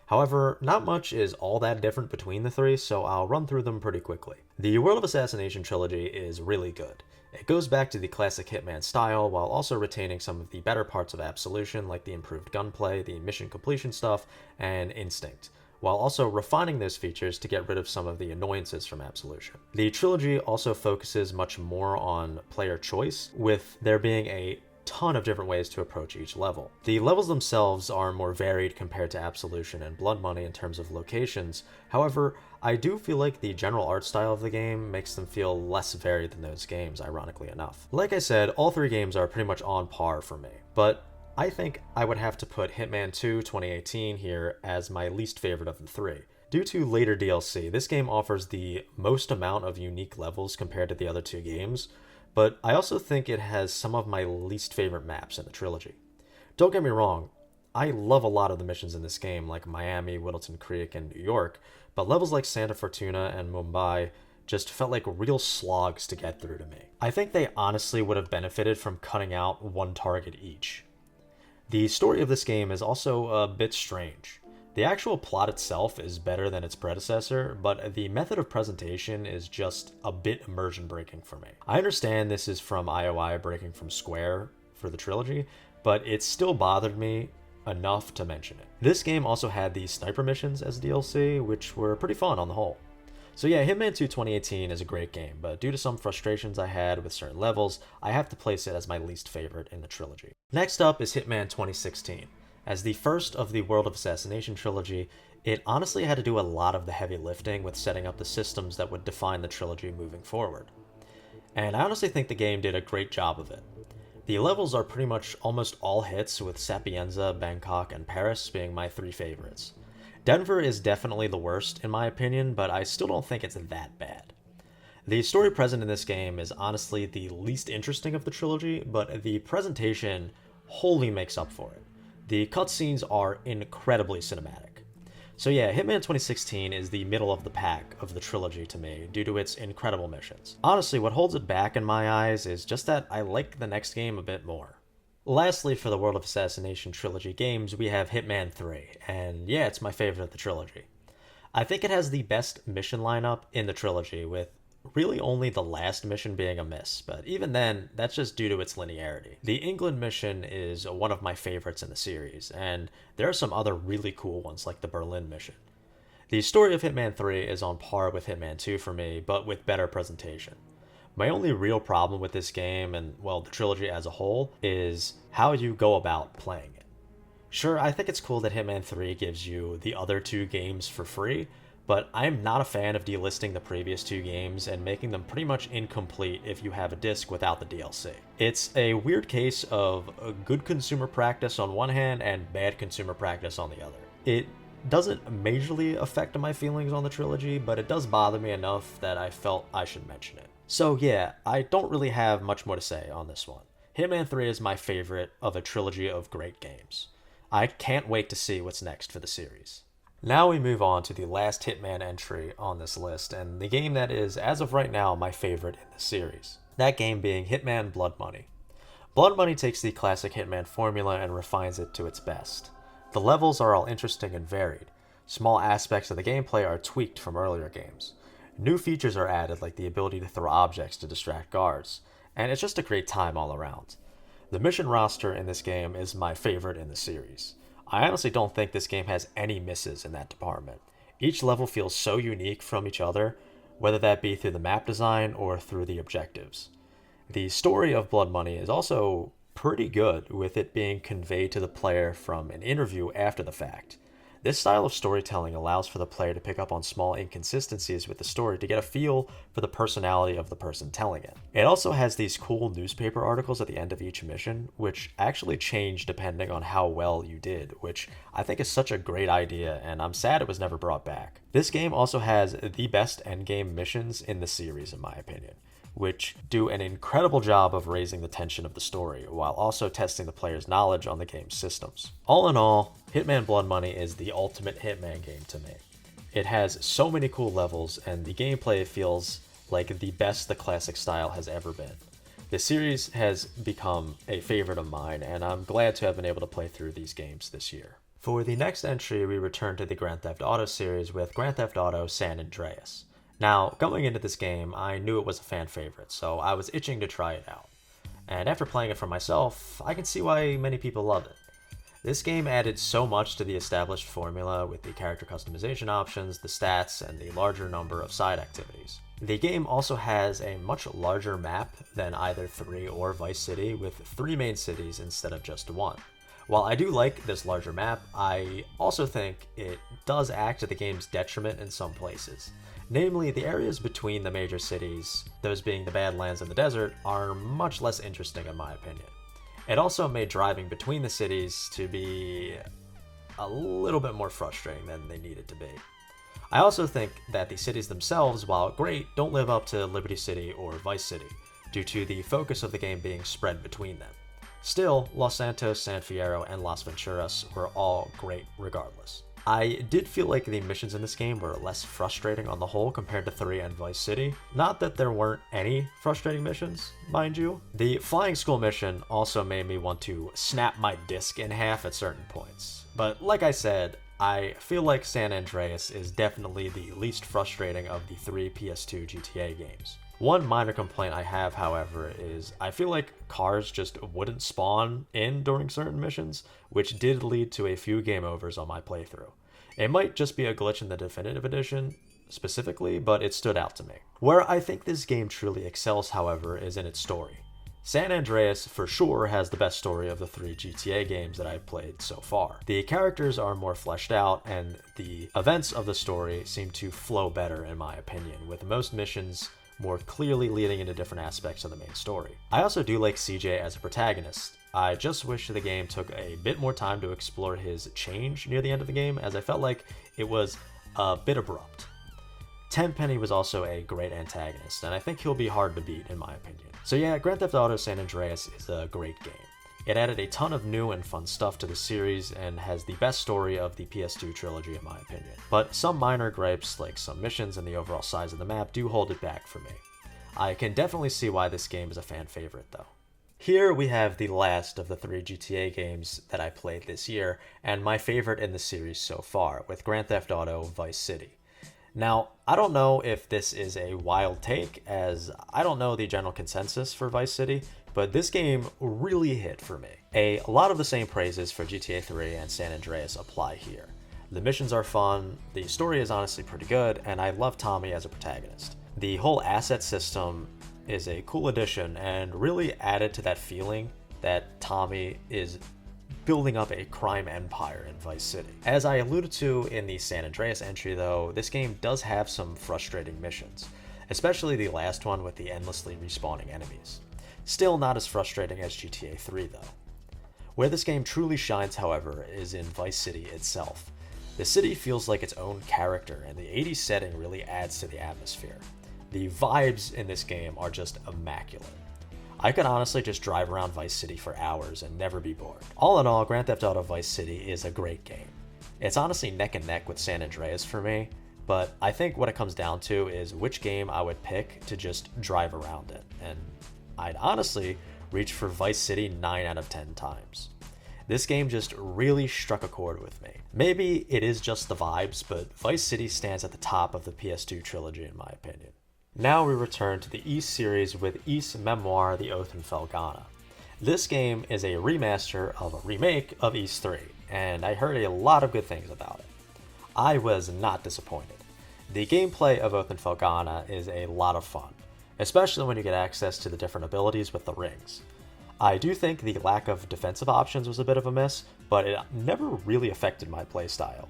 However, not much is all that different between the 3, so I'll run through them pretty quickly. The World of Assassination trilogy is really good. It goes back to the classic Hitman style while also retaining some of the better parts of Absolution, like the improved gunplay, the mission completion stuff, and Instinct, while also refining those features to get rid of some of the annoyances from Absolution. The trilogy also focuses much more on player choice, with there being a ton of different ways to approach each level. The levels themselves are more varied compared to Absolution and Blood Money in terms of locations. However, I do feel like the general art style of the game makes them feel less varied than those games, ironically enough. Like I said, all 3 games are pretty much on par for me, but I think I would have to put Hitman 2 2018 here as my least favorite of the 3. Due to later DLC, this game offers the most amount of unique levels compared to the other 2 games, but I also think it has some of my least favorite maps in the trilogy. Don't get me wrong, I love a lot of the missions in this game, like Miami, Whittleton Creek, and New York, but levels like Santa Fortuna and Mumbai just felt like real slogs to get through to me. I think they honestly would have benefited from cutting out 1 target each. The story of this game is also a bit strange. The actual plot itself is better than its predecessor, but the method of presentation is just a bit immersion breaking for me. I understand this is from IOI breaking from Square for the trilogy, but it still bothered me enough to mention it. This game also had the sniper missions as DLC, which were pretty fun on the whole. So yeah, Hitman 2 2018 is a great game, but due to some frustrations I had with certain levels, I have to place it as my least favorite in the trilogy. Next up is Hitman 2016. As the first of the World of Assassination trilogy, it honestly had to do a lot of the heavy lifting with setting up the systems that would define the trilogy moving forward. And I honestly think the game did a great job of it. The levels are pretty much almost all hits, with Sapienza, Bangkok, and Paris being my 3 favorites. Denver is definitely the worst in my opinion, but I still don't think it's that bad. The story present in this game is honestly the least interesting of the trilogy, but the presentation wholly makes up for it. The cutscenes are incredibly cinematic. So yeah, Hitman 2016 is the middle of the pack of the trilogy to me due to its incredible missions. Honestly, what holds it back in my eyes is just that I like the next game a bit more. Lastly, for the World of Assassination trilogy games, we have Hitman 3, and yeah, it's my favorite of the trilogy. I think it has the best mission lineup in the trilogy, with really only the last mission being a miss, but even then, that's just due to its linearity. The England mission is one of my favorites in the series, and there are some other really cool ones like the Berlin mission. The story of Hitman 3 is on par with Hitman 2 for me, but with better presentation. My only real problem with this game, and well, the trilogy as a whole, is how you go about playing it. Sure, I think it's cool that Hitman 3 gives you the other two games for free, but I'm not a fan of delisting the previous two games and making them pretty much incomplete if you have a disc without the DLC. It's a weird case of a good consumer practice on one hand and bad consumer practice on the other. It doesn't majorly affect my feelings on the trilogy, but it does bother me enough that I felt I should mention it. So yeah, I don't really have much more to say on this one. Hitman 3 is my favorite of a trilogy of great games. I can't wait to see what's next for the series. Now we move on to the last Hitman entry on this list, and the game that is, as of right now, my favorite in the series. That game being Hitman Blood Money. Blood Money takes the classic Hitman formula and refines it to its best. The levels are all interesting and varied. Small aspects of the gameplay are tweaked from earlier games. New features are added, like the ability to throw objects to distract guards, and it's just a great time all around. The mission roster in this game is my favorite in the series. I honestly don't think this game has any misses in that department. Each level feels so unique from each other, whether that be through the map design or through the objectives. The story of Blood Money is also pretty good, with it being conveyed to the player from an interview after the fact. This style of storytelling allows for the player to pick up on small inconsistencies with the story to get a feel for the personality of the person telling it. It also has these cool newspaper articles at the end of each mission, which actually change depending on how well you did, which I think is such a great idea, and I'm sad it was never brought back. This game also has the best endgame missions in the series, in my opinion, which do an incredible job of raising the tension of the story, while also testing the player's knowledge on the game's systems. All in all, Hitman Blood Money is the ultimate Hitman game to me. It has so many cool levels, and the gameplay feels like the best the classic style has ever been. The series has become a favorite of mine, and I'm glad to have been able to play through these games this year. For the next entry, we return to the Grand Theft Auto series with Grand Theft Auto San Andreas. Now, going into this game, I knew it was a fan favorite, so I was itching to try it out. And after playing it for myself, I can see why many people love it. This game added so much to the established formula with the character customization options, the stats, and the larger number of side activities. The game also has a much larger map than either 3 or Vice City, with 3 main cities instead of just 1. While I do like this larger map, I also think it does act to the game's detriment in some places. Namely, the areas between the major cities, those being the Badlands and the desert, are much less interesting in my opinion. It also made driving between the cities to be a little bit more frustrating than they needed to be. I also think that the cities themselves, while great, don't live up to Liberty City or Vice City, due to the focus of the game being spread between them. Still, Los Santos, San Fierro, and Las Venturas were all great regardless. I did feel like the missions in this game were less frustrating on the whole compared to 3 and Vice City. Not that there weren't any frustrating missions, mind you. The flying school mission also made me want to snap my disc in half at certain points. But like I said, I feel like San Andreas is definitely the least frustrating of the 3 PS2 GTA games. One minor complaint I have, however, is I feel like cars just wouldn't spawn in during certain missions, which did lead to a few game overs on my playthrough. It might just be a glitch in the Definitive Edition specifically, but it stood out to me. Where I think this game truly excels, however, is in its story. San Andreas for sure has the best story of the 3 GTA games that I've played so far. The characters are more fleshed out, and the events of the story seem to flow better in my opinion, with most missions more clearly leading into different aspects of the main story. I also do like CJ as a protagonist. I just wish the game took a bit more time to explore his change near the end of the game, as I felt like it was a bit abrupt. Tenpenny was also a great antagonist, and I think he'll be hard to beat in my opinion. So yeah, Grand Theft Auto San Andreas is a great game. It added a ton of new and fun stuff to the series and has the best story of the PS2 trilogy in my opinion. But some minor gripes, like some missions and the overall size of the map, do hold it back for me. I can definitely see why this game is a fan favorite though. Here we have the last of the 3 GTA games that I played this year, and my favorite in the series so far, with Grand Theft Auto Vice City. Now, I don't know if this is a wild take, as I don't know the general consensus for Vice City, but this game really hit for me. A lot of the same praises for GTA 3 and San Andreas apply here. The missions are fun, the story is honestly pretty good, and I love Tommy as a protagonist. The whole asset system is a cool addition and really added to that feeling that Tommy is building up a crime empire in Vice City. As I alluded to in the San Andreas entry though, this game does have some frustrating missions, especially the last one with the endlessly respawning enemies. Still not as frustrating as GTA 3 though. Where this game truly shines, however, is in Vice City itself. The city feels like its own character, and the 80s setting really adds to the atmosphere. The vibes in this game are just immaculate. I could honestly just drive around Vice City for hours and never be bored. All in all, Grand Theft Auto Vice City is a great game. It's honestly neck and neck with San Andreas for me, but I think what it comes down to is which game I would pick to just drive around in, and I'd honestly reach for Vice City 9 out of 10 times. This game just really struck a chord with me. Maybe it is just the vibes, but Vice City stands at the top of the PS2 trilogy in my opinion. Now we return to the Ys series with Ys Memoir: The Oath in Felghana. This game is a remaster of a remake of Ys 3, and I heard a lot of good things about it. I was not disappointed. The gameplay of Oath in Felghana is a lot of fun, especially when you get access to the different abilities with the rings. I do think the lack of defensive options was a bit of a miss, but it never really affected my playstyle.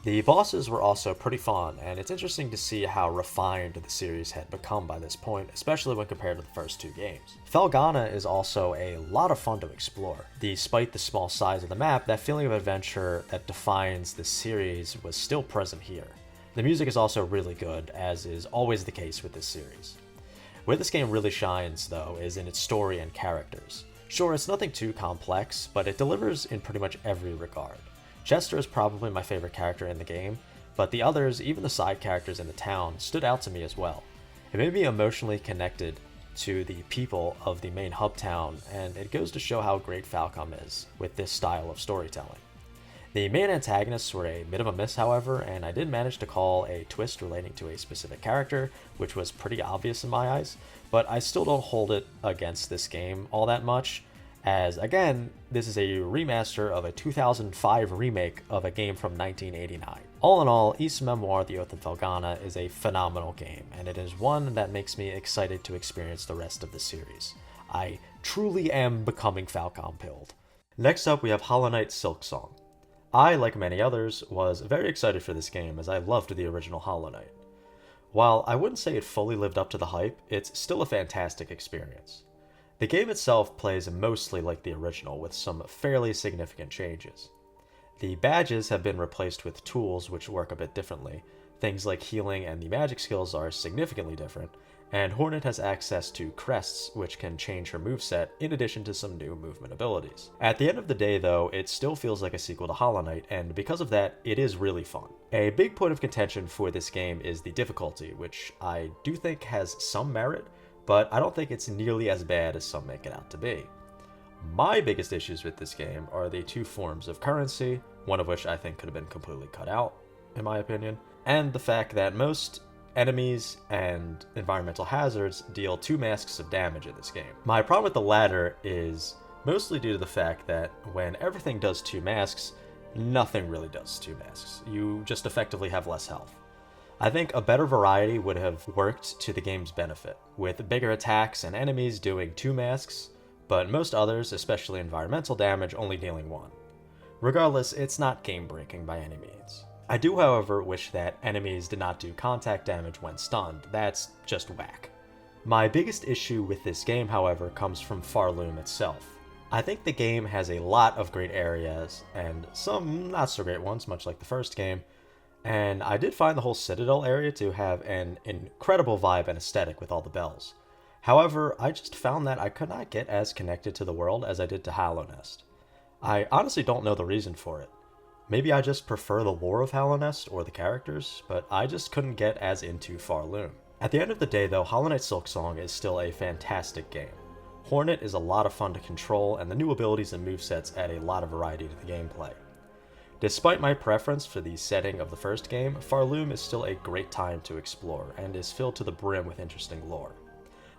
The bosses were also pretty fun, and it's interesting to see how refined the series had become by this point, especially when compared to the first 2 games. Felghana is also a lot of fun to explore. Despite the small size of the map, that feeling of adventure that defines the series was still present here. The music is also really good, as is always the case with this series. Where this game really shines, though, is in its story and characters. Sure, it's nothing too complex, but it delivers in pretty much every regard. Chester is probably my favorite character in the game, but the others, even the side characters in the town, stood out to me as well. It made me emotionally connected to the people of the main hub town, and it goes to show how great Falcom is with this style of storytelling. The main antagonists were a bit of a miss, however, and I did manage to call a twist relating to a specific character, which was pretty obvious in my eyes, but I still don't hold it against this game all that much, as again, this is a remaster of a 2005 remake of a game from 1989. All in all, Ys Memoir: The Oath in Felghana is a phenomenal game, and it is one that makes me excited to experience the rest of the series. I truly am becoming Falcom pilled. Next up, we have Hollow Knight Silksong. I, like many others, was very excited for this game as I loved the original Hollow Knight. While I wouldn't say it fully lived up to the hype, it's still a fantastic experience. The game itself plays mostly like the original, with some fairly significant changes. The badges have been replaced with tools which work a bit differently. Things like healing and the magic skills are significantly different, and Hornet has access to crests which can change her moveset in addition to some new movement abilities. At the end of the day though, it still feels like a sequel to Hollow Knight, and because of that, it is really fun. A big point of contention for this game is the difficulty, which I do think has some merit, but I don't think it's nearly as bad as some make it out to be. My biggest issues with this game are the 2 forms of currency, one of which I think could have been completely cut out, in my opinion, and the fact that most enemies and environmental hazards deal 2 masks of damage in this game. My problem with the latter is mostly due to the fact that when everything does 2 masks, nothing really does 2 masks. You just effectively have less health. I think a better variety would have worked to the game's benefit, with bigger attacks and enemies doing 2 masks, but most others, especially environmental damage, only dealing 1. Regardless, it's not game-breaking by any means. I do, however, wish that enemies did not do contact damage when stunned. That's just whack. My biggest issue with this game, however, comes from Farloom itself. I think the game has a lot of great areas, and some not so great ones, much like the first game, and I did find the whole Citadel area to have an incredible vibe and aesthetic with all the bells. However, I just found that I could not get as connected to the world as I did to Hollow Nest. I honestly don't know the reason for it. Maybe I just prefer the lore of Hollow Nest or the characters, but I just couldn't get as into Farloom. At the end of the day though, Hollow Knight Silksong is still a fantastic game. Hornet is a lot of fun to control, and the new abilities and movesets add a lot of variety to the gameplay. Despite my preference for the setting of the first game, Farloom is still a great time to explore, and is filled to the brim with interesting lore.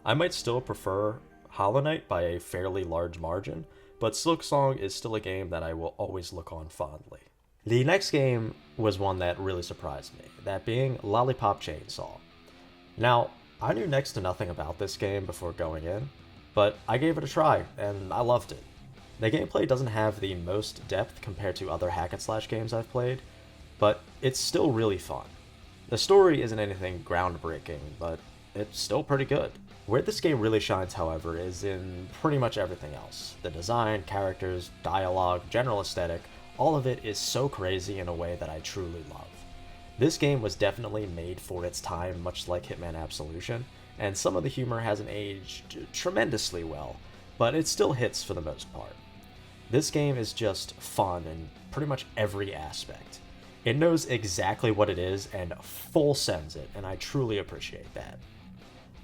I might still prefer Hollow Knight by a fairly large margin, but Silksong is still a game that I will always look on fondly. The next game was one that really surprised me, that being Lollipop Chainsaw. Now, I knew next to nothing about this game before going in, but I gave it a try, and I loved it. The gameplay doesn't have the most depth compared to other hack-and-slash games I've played, but it's still really fun. The story isn't anything groundbreaking, but it's still pretty good. Where this game really shines, however, is in pretty much everything else. The design, characters, dialogue, general aesthetic, all of it is so crazy in a way that I truly love. This game was definitely made for its time, much like Hitman Absolution, and some of the humor hasn't aged tremendously well, but it still hits for the most part. This game is just fun in pretty much every aspect. It knows exactly what it is and full sends it, and I truly appreciate that.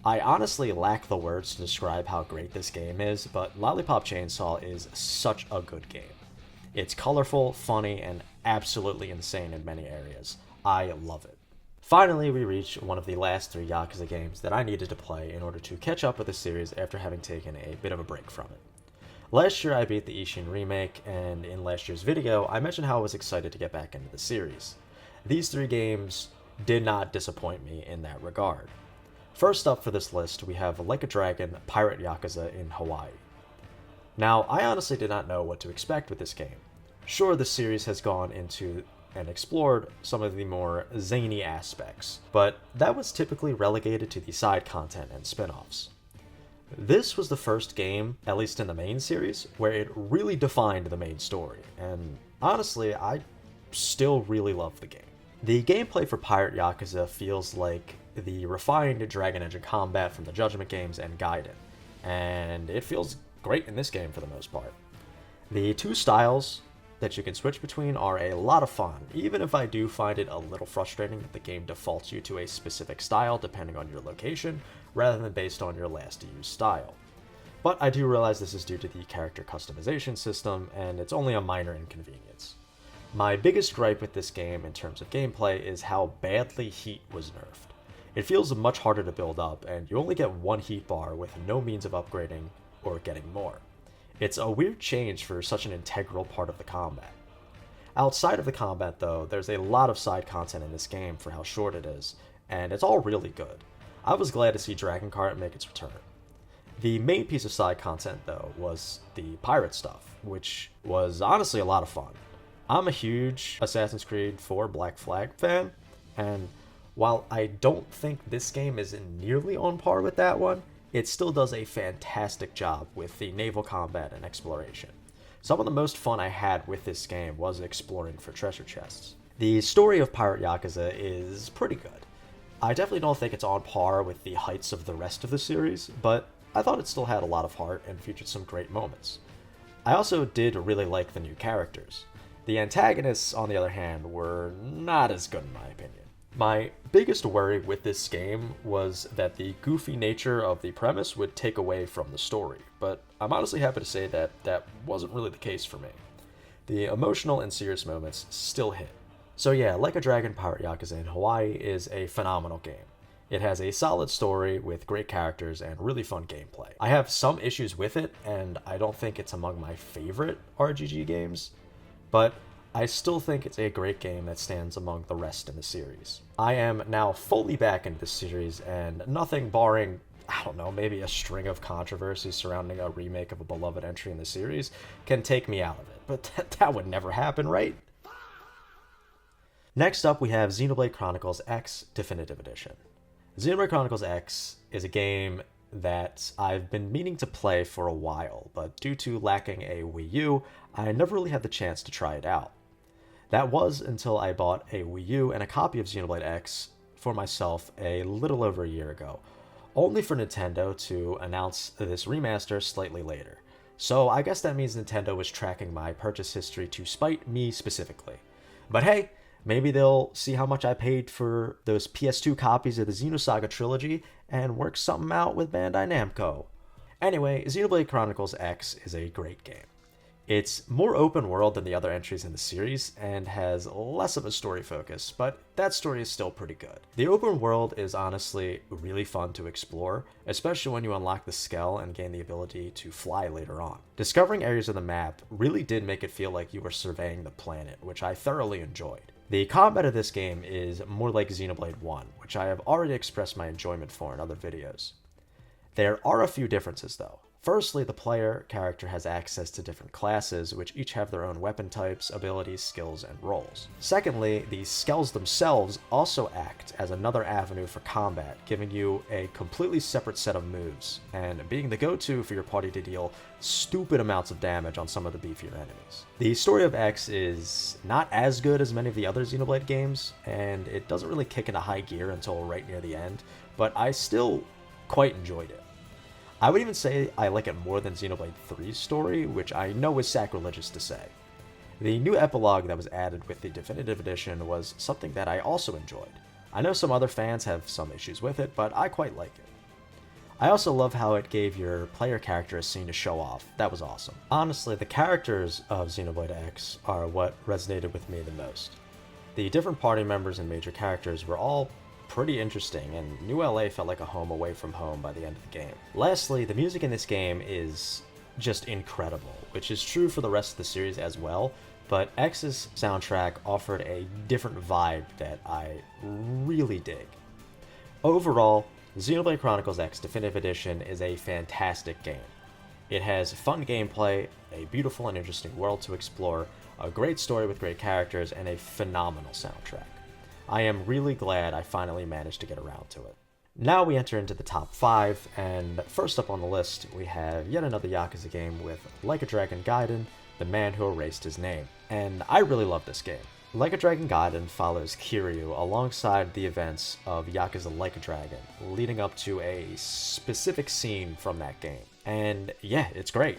I honestly lack the words to describe how great this game is, but Lollipop Chainsaw is such a good game. It's colorful, funny, and absolutely insane in many areas. I love it. Finally, we reach one of the last 3 Yakuza games that I needed to play in order to catch up with the series after having taken a bit of a break from it. Last year I beat the Ishin remake, and in last year's video I mentioned how I was excited to get back into the series. These 3 games did not disappoint me in that regard. First up for this list, we have Like a Dragon Pirate Yakuza in Hawaii. Now, I honestly did not know what to expect with this game. Sure, the series has gone into and explored some of the more zany aspects, but that was typically relegated to the side content and spin-offs. This was the first game, at least in the main series, where it really defined the main story, and honestly, I still really love the game. The gameplay for Pirate Yakuza feels like the refined Dragon Engine combat from the Judgment games and Gaiden, and it feels great in this game for the most part. The 2 styles that you can switch between are a lot of fun, even if I do find it a little frustrating that the game defaults you to a specific style depending on your location, rather than based on your last used style. But I do realize this is due to the character customization system, and it's only a minor inconvenience. My biggest gripe with this game in terms of gameplay is how badly heat was nerfed. It feels much harder to build up, and you only get 1 heat bar with no means of upgrading or getting more. It's a weird change for such an integral part of the combat. Outside of the combat though, there's a lot of side content in this game for how short it is, and it's all really good. I was glad to see Dragon Cart make its return. The main piece of side content though was the pirate stuff, which was honestly a lot of fun. I'm a huge Assassin's Creed 4 Black Flag fan, and while I don't think this game is nearly on par with that one, it still does a fantastic job with the naval combat and exploration. Some of the most fun I had with this game was exploring for treasure chests. The story of Pirate Yakuza is pretty good. I definitely don't think it's on par with the heights of the rest of the series, but I thought it still had a lot of heart and featured some great moments. I also did really like the new characters. The antagonists, on the other hand, were not as good in my opinion. My biggest worry with this game was that the goofy nature of the premise would take away from the story, but I'm honestly happy to say that that wasn't really the case for me. The emotional and serious moments still hit. So yeah, Like a Dragon Pirate Yakuza in Hawaii is a phenomenal game. It has a solid story with great characters and really fun gameplay. I have some issues with it, and I don't think it's among my favorite RPG games, but I still think it's a great game that stands among the rest in the series. I am now fully back into this series, and nothing barring, I don't know, maybe a string of controversies surrounding a remake of a beloved entry in the series can take me out of it. But that would never happen, right? Next up, we have Xenoblade Chronicles X Definitive Edition. Xenoblade Chronicles X is a game that I've been meaning to play for a while, but due to lacking a Wii U, I never really had the chance to try it out. That was until I bought a Wii U and a copy of Xenoblade X for myself a little over a year ago, only for Nintendo to announce this remaster slightly later. So I guess that means Nintendo was tracking my purchase history to spite me specifically. But hey, maybe they'll see how much I paid for those PS2 copies of the Xenosaga trilogy and work something out with Bandai Namco. Anyway, Xenoblade Chronicles X is a great game. It's more open world than the other entries in the series and has less of a story focus, but that story is still pretty good. The open world is honestly really fun to explore, especially when you unlock the Skell and gain the ability to fly later on. Discovering areas of the map really did make it feel like you were surveying the planet, which I thoroughly enjoyed. The combat of this game is more like Xenoblade 1, which I have already expressed my enjoyment for in other videos. There are a few differences though. Firstly, the player character has access to different classes, which each have their own weapon types, abilities, skills, and roles. Secondly, the Skells themselves also act as another avenue for combat, giving you a completely separate set of moves, and being the go-to for your party to deal stupid amounts of damage on some of the beefier enemies. The story of X is not as good as many of the other Xenoblade games, and it doesn't really kick into high gear until right near the end, but I still quite enjoyed it. I would even say I like it more than Xenoblade 3's story, which I know is sacrilegious to say. The new epilogue that was added with the Definitive Edition was something that I also enjoyed. I know some other fans have some issues with it, but I quite like it. I also love how it gave your player character a scene to show off. That was awesome. Honestly, the characters of Xenoblade X are what resonated with me the most. The different party members and major characters were all pretty interesting, and New LA felt like a home away from home by the end of the game. Lastly, the music in this game is just incredible, which is true for the rest of the series as well, but X's soundtrack offered a different vibe that I really dig. Overall, Xenoblade Chronicles X Definitive Edition is a fantastic game. It has fun gameplay, a beautiful and interesting world to explore, a great story with great characters, and a phenomenal soundtrack. I am really glad I finally managed to get around to it. Now we enter into the top 5, and first up on the list we have yet another Yakuza game with Like a Dragon Gaiden, The Man Who Erased His Name. And I really love this game. Like a Dragon Gaiden follows Kiryu alongside the events of Yakuza Like a Dragon, leading up to a specific scene from that game. And yeah, it's great.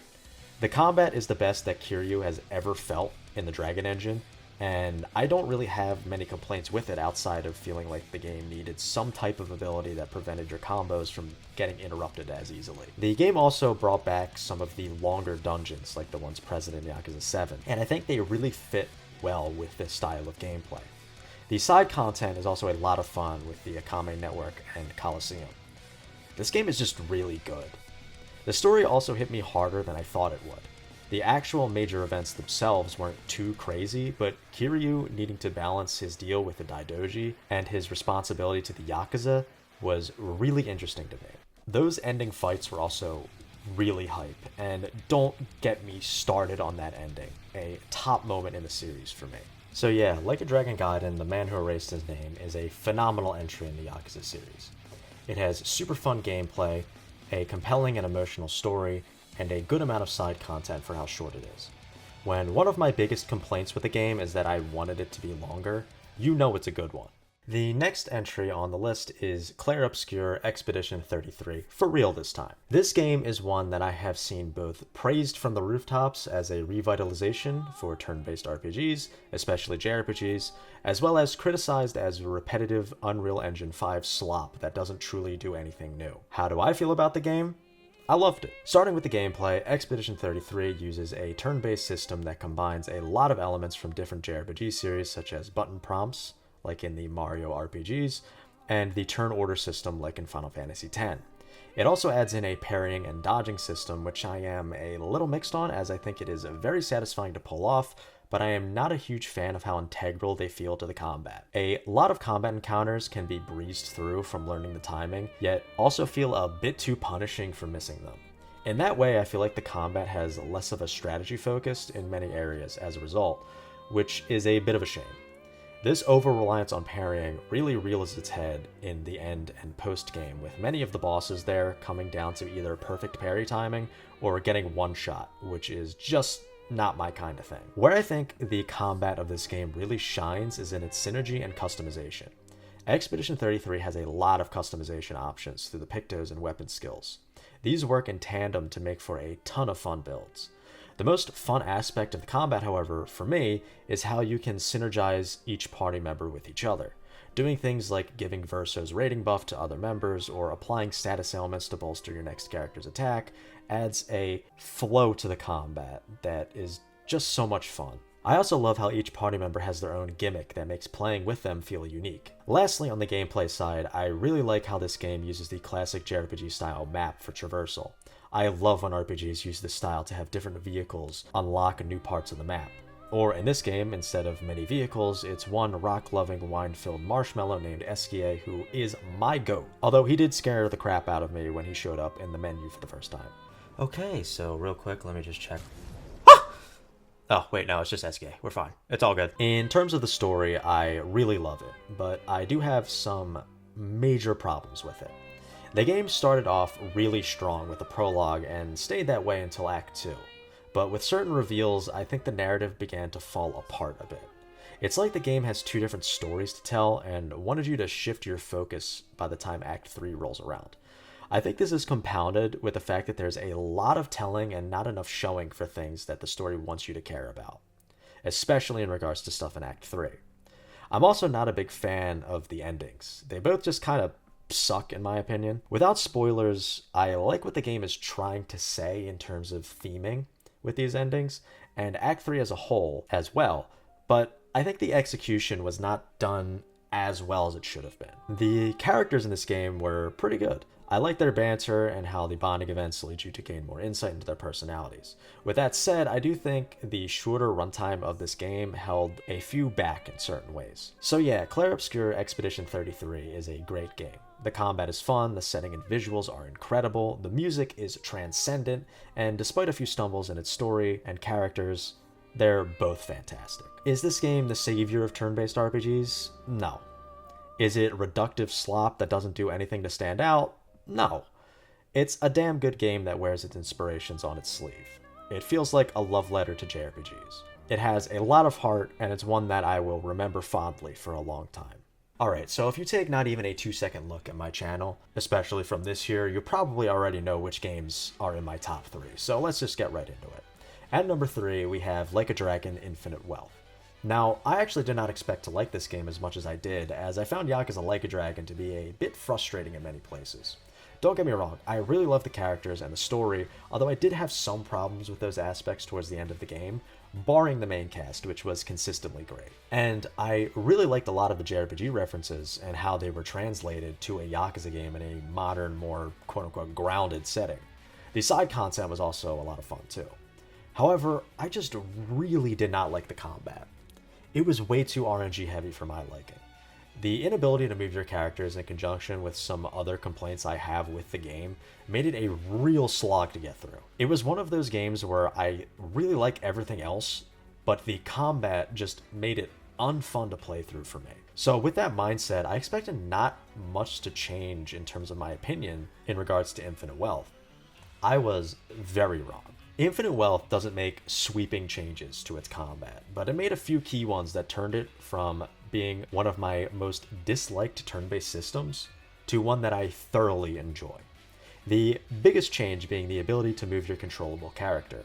The combat is the best that Kiryu has ever felt in the Dragon Engine, and I don't really have many complaints with it outside of feeling like the game needed some type of ability that prevented your combos from getting interrupted as easily. The game also brought back some of the longer dungeons, like the ones present in Yakuza 7, and I think they really fit well with this style of gameplay. The side content is also a lot of fun with the Akame Network and Coliseum. This game is just really good. The story also hit me harder than I thought it would. The actual major events themselves weren't too crazy, but Kiryu needing to balance his deal with the Daidoji and his responsibility to the Yakuza was really interesting to me. Those ending fights were also really hype, and don't get me started on that ending, a top moment in the series for me. So yeah, Like a Dragon Gaiden, The Man Who Erased His Name is a phenomenal entry in the Yakuza series. It has super fun gameplay, a compelling and emotional story, and a good amount of side content for how short it is. When one of my biggest complaints with the game is that I wanted it to be longer, you know it's a good one. The next entry on the list is Clair Obscur Expedition 33, for real this time. This game is one that I have seen both praised from the rooftops as a revitalization for turn-based RPGs, especially JRPGs, as well as criticized as a repetitive Unreal Engine 5 slop that doesn't truly do anything new. How do I feel about the game? I loved it. Starting with the gameplay, Expedition 33 uses a turn-based system that combines a lot of elements from different JRPG series such as button prompts, like in the Mario RPGs, and the turn order system like in Final Fantasy X. It also adds in a parrying and dodging system, which I am a little mixed on as I think it is very satisfying to pull off, but I am not a huge fan of how integral they feel to the combat. A lot of combat encounters can be breezed through from learning the timing, yet also feel a bit too punishing for missing them. In that way, I feel like the combat has less of a strategy focus in many areas as a result, which is a bit of a shame. This over-reliance on parrying really rears its head in the end and post-game, with many of the bosses there coming down to either perfect parry timing or getting one shot, which is just not my kind of thing. Where I think the combat of this game really shines is in its synergy and customization. Expedition 33 has a lot of customization options through the pictos and weapon skills. These work in tandem to make for a ton of fun builds. The most fun aspect of the combat, however, for me, is how you can synergize each party member with each other. Doing things like giving Verso's rating buff to other members or applying status ailments to bolster your next character's attack adds a flow to the combat that is just so much fun. I also love how each party member has their own gimmick that makes playing with them feel unique. Lastly, on the gameplay side, I really like how this game uses the classic JRPG style map for traversal. I love when RPGs use this style to have different vehicles unlock new parts of the map. Or in this game, instead of many vehicles, it's one rock-loving, wine-filled marshmallow named Esquier who is my goat. Although he did scare the crap out of me when he showed up in the menu for the first time. Okay, so real quick, let me just check. Oh, wait, no, it's just Esquier. We're fine. It's all good. In terms of the story, I really love it, but I do have some major problems with it. The game started off really strong with the prologue and stayed that way until Act 2. But with certain reveals, I think the narrative began to fall apart a bit. It's like the game has two different stories to tell and wanted you to shift your focus by the time Act 3 rolls around. I think this is compounded with the fact that there's a lot of telling and not enough showing for things that the story wants you to care about, especially in regards to stuff in Act 3. I'm also not a big fan of the endings. They both just kind of suck in my opinion. Without spoilers, I like what the game is trying to say in terms of theming with these endings, and Act 3 as a whole as well, but I think the execution was not done as well as it should have been. The characters in this game were pretty good. I like their banter and how the bonding events lead you to gain more insight into their personalities. With that said, I do think the shorter runtime of this game held a few back in certain ways. So yeah, Clair Obscur Expedition 33 is a great game. The combat is fun, the setting and visuals are incredible, the music is transcendent, and despite a few stumbles in its story and characters, they're both fantastic. Is this game the savior of turn-based RPGs? No. Is it reductive slop that doesn't do anything to stand out? No. It's a damn good game that wears its inspirations on its sleeve. It feels like a love letter to JRPGs. It has a lot of heart, and it's one that I will remember fondly for a long time. Alright, so if you take not even a 2-second look at my channel, especially from this year, you probably already know which games are in my top 3, so let's just get right into it. At number 3, we have Like a Dragon Infinite Wealth. Now, I actually did not expect to like this game as much as I did, as I found Yakuza Like a Dragon to be a bit frustrating in many places. Don't get me wrong, I really love the characters and the story, although I did have some problems with those aspects towards the end of the game, barring the main cast, which was consistently great. And I really liked a lot of the JRPG references and how they were translated to a Yakuza game in a modern, more quote-unquote grounded setting. The side content was also a lot of fun too. However, I just really did not like the combat. It was way too RNG heavy for my liking. The inability to move your characters in conjunction with some other complaints I have with the game made it a real slog to get through. It was one of those games where I really like everything else, but the combat just made it unfun to play through for me. So with that mindset, I expected not much to change in terms of my opinion in regards to Infinite Wealth. I was very wrong. Infinite Wealth doesn't make sweeping changes to its combat, but it made a few key ones that turned it from being one of my most disliked turn-based systems to one that I thoroughly enjoy. The biggest change being the ability to move your controllable character.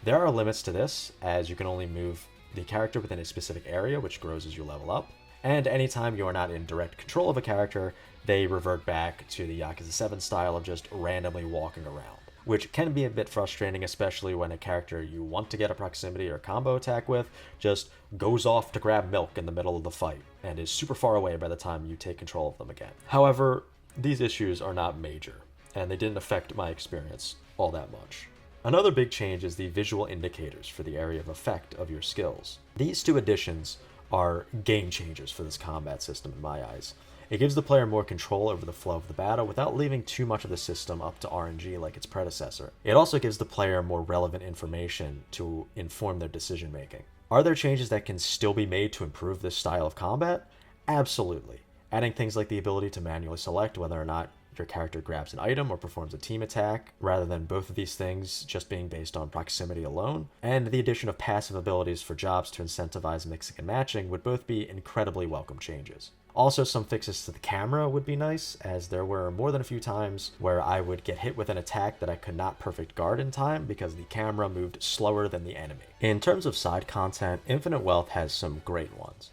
There are limits to this, as you can only move the character within a specific area, which grows as you level up, and anytime you are not in direct control of a character, they revert back to the Yakuza 7 style of just randomly walking around, which can be a bit frustrating, especially when a character you want to get a proximity or combo attack with just goes off to grab milk in the middle of the fight and is super far away by the time you take control of them again. However, these issues are not major, and they didn't affect my experience all that much. Another big change is the visual indicators for the area of effect of your skills. These two additions are game changers for this combat system in my eyes. It gives the player more control over the flow of the battle without leaving too much of the system up to RNG like its predecessor. It also gives the player more relevant information to inform their decision making. Are there changes that can still be made to improve this style of combat? Absolutely. Adding things like the ability to manually select whether or not your character grabs an item or performs a team attack, rather than both of these things just being based on proximity alone, and the addition of passive abilities for jobs to incentivize mixing and matching would both be incredibly welcome changes. Also, some fixes to the camera would be nice, as there were more than a few times where I would get hit with an attack that I could not perfect guard in time because the camera moved slower than the enemy. In terms of side content, Infinite Wealth has some great ones.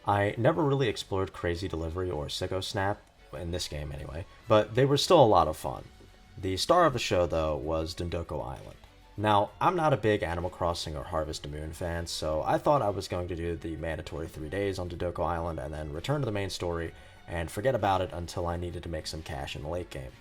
I never really explored Crazy Delivery or Sicko Snap, in this game anyway, but they were still a lot of fun. The star of the show, though, was Dondoko Island. Now, I'm not a big Animal Crossing or Harvest Moon fan, so I thought I was going to do the mandatory 3 days on Dondoko Island and then return to the main story and forget about it until I needed to make some cash in the late game.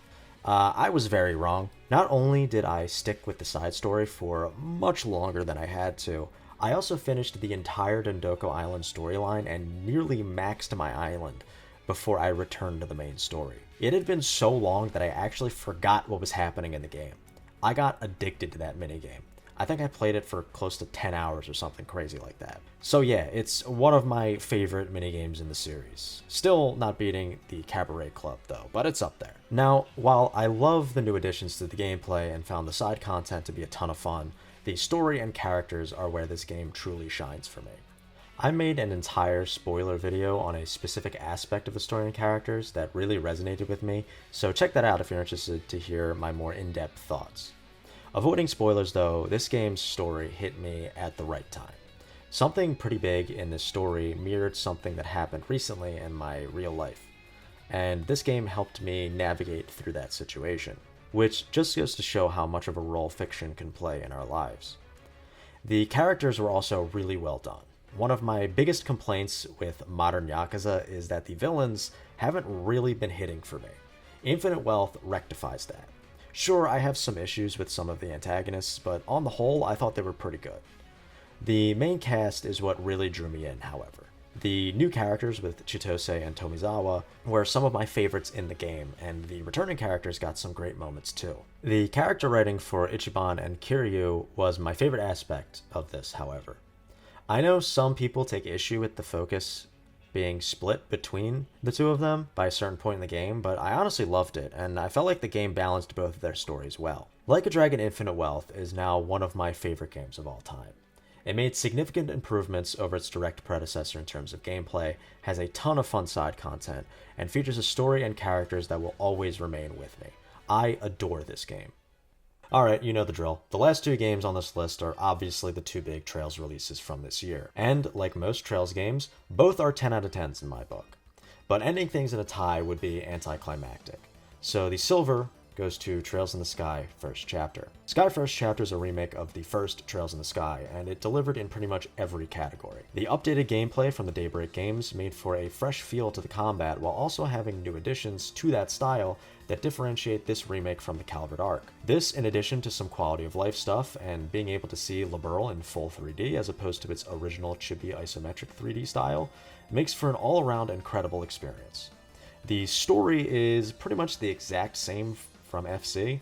I was very wrong. Not only did I stick with the side story for much longer than I had to, I also finished the entire Dondoko Island storyline and nearly maxed my island before I returned to the main story. It had been so long that I actually forgot what was happening in the game. I got addicted to that minigame. I think I played it for close to 10 hours or something crazy like that. So yeah, it's one of my favorite minigames in the series. Still not beating the Cabaret Club though, but it's up there. Now, while I love the new additions to the gameplay and found the side content to be a ton of fun, the story and characters are where this game truly shines for me. I made an entire spoiler video on a specific aspect of the story and characters that really resonated with me, so check that out if you're interested to hear my more in-depth thoughts. Avoiding spoilers though, this game's story hit me at the right time. Something pretty big in this story mirrored something that happened recently in my real life, and this game helped me navigate through that situation, which just goes to show how much of a role fiction can play in our lives. The characters were also really well done. One of my biggest complaints with modern Yakuza is that the villains haven't really been hitting for me. Infinite Wealth rectifies that. Sure, I have some issues with some of the antagonists, but on the whole, I thought they were pretty good. The main cast is what really drew me in, however. The new characters with Chitose and Tomizawa were some of my favorites in the game, and the returning characters got some great moments too. The character writing for Ichiban and Kiryu was my favorite aspect of this, however. I know some people take issue with the focus being split between the two of them by a certain point in the game, but I honestly loved it, and I felt like the game balanced both of their stories well. Like a Dragon Infinite Wealth is now one of my favorite games of all time. It made significant improvements over its direct predecessor in terms of gameplay, has a ton of fun side content, and features a story and characters that will always remain with me. I adore this game. Alright, you know the drill. The last 2 games on this list are obviously the 2 big Trails releases from this year. And, like most Trails games, both are 10 out of 10s in my book. But ending things in a tie would be anticlimactic. So the silver goes to Trails in the Sky First Chapter. Sky First Chapter is a remake of the first Trails in the Sky, and it delivered in pretty much every category. The updated gameplay from the Daybreak games made for a fresh feel to the combat while also having new additions to that style that differentiate this remake from the Calvert arc. This, in addition to some quality of life stuff and being able to see Liberl in full 3D as opposed to its original chibi isometric 3D style, makes for an all-around incredible experience. The story is pretty much the exact same from FC,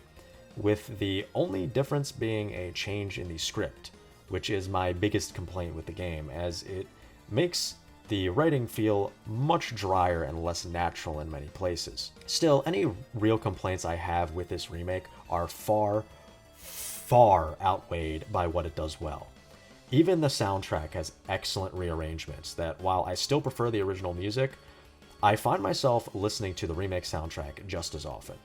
with the only difference being a change in the script, which is my biggest complaint with the game, as it makes the writing feel much drier and less natural in many places. Still, any real complaints I have with this remake are far, far outweighed by what it does well. Even the soundtrack has excellent rearrangements that, while I still prefer the original music, I find myself listening to the remake soundtrack just as often.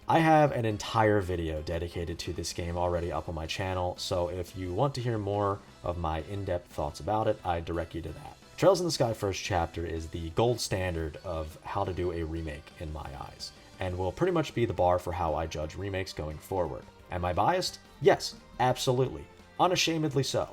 I have an entire video dedicated to this game already up on my channel, so if you want to hear more of my in-depth thoughts about it, I direct you to that. Trails in the Sky First Chapter is the gold standard of how to do a remake in my eyes, and will pretty much be the bar for how I judge remakes going forward. Am I biased? Yes, absolutely. Unashamedly so.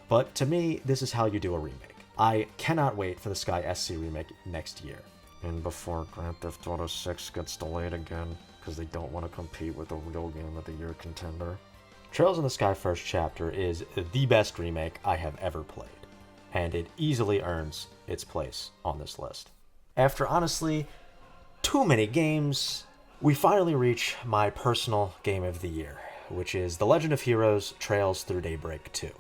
But to me, this is how you do a remake. I cannot wait for the Sky SC remake next year. And before Grand Theft Auto 6 gets delayed again, because they don't want to compete with the real Game of the Year contender. Trails in the Sky First Chapter is the best remake I have ever played, and it easily earns its place on this list. After honestly too many games, we finally reach my personal Game of the Year, which is The Legend of Heroes Trails Through Daybreak 2.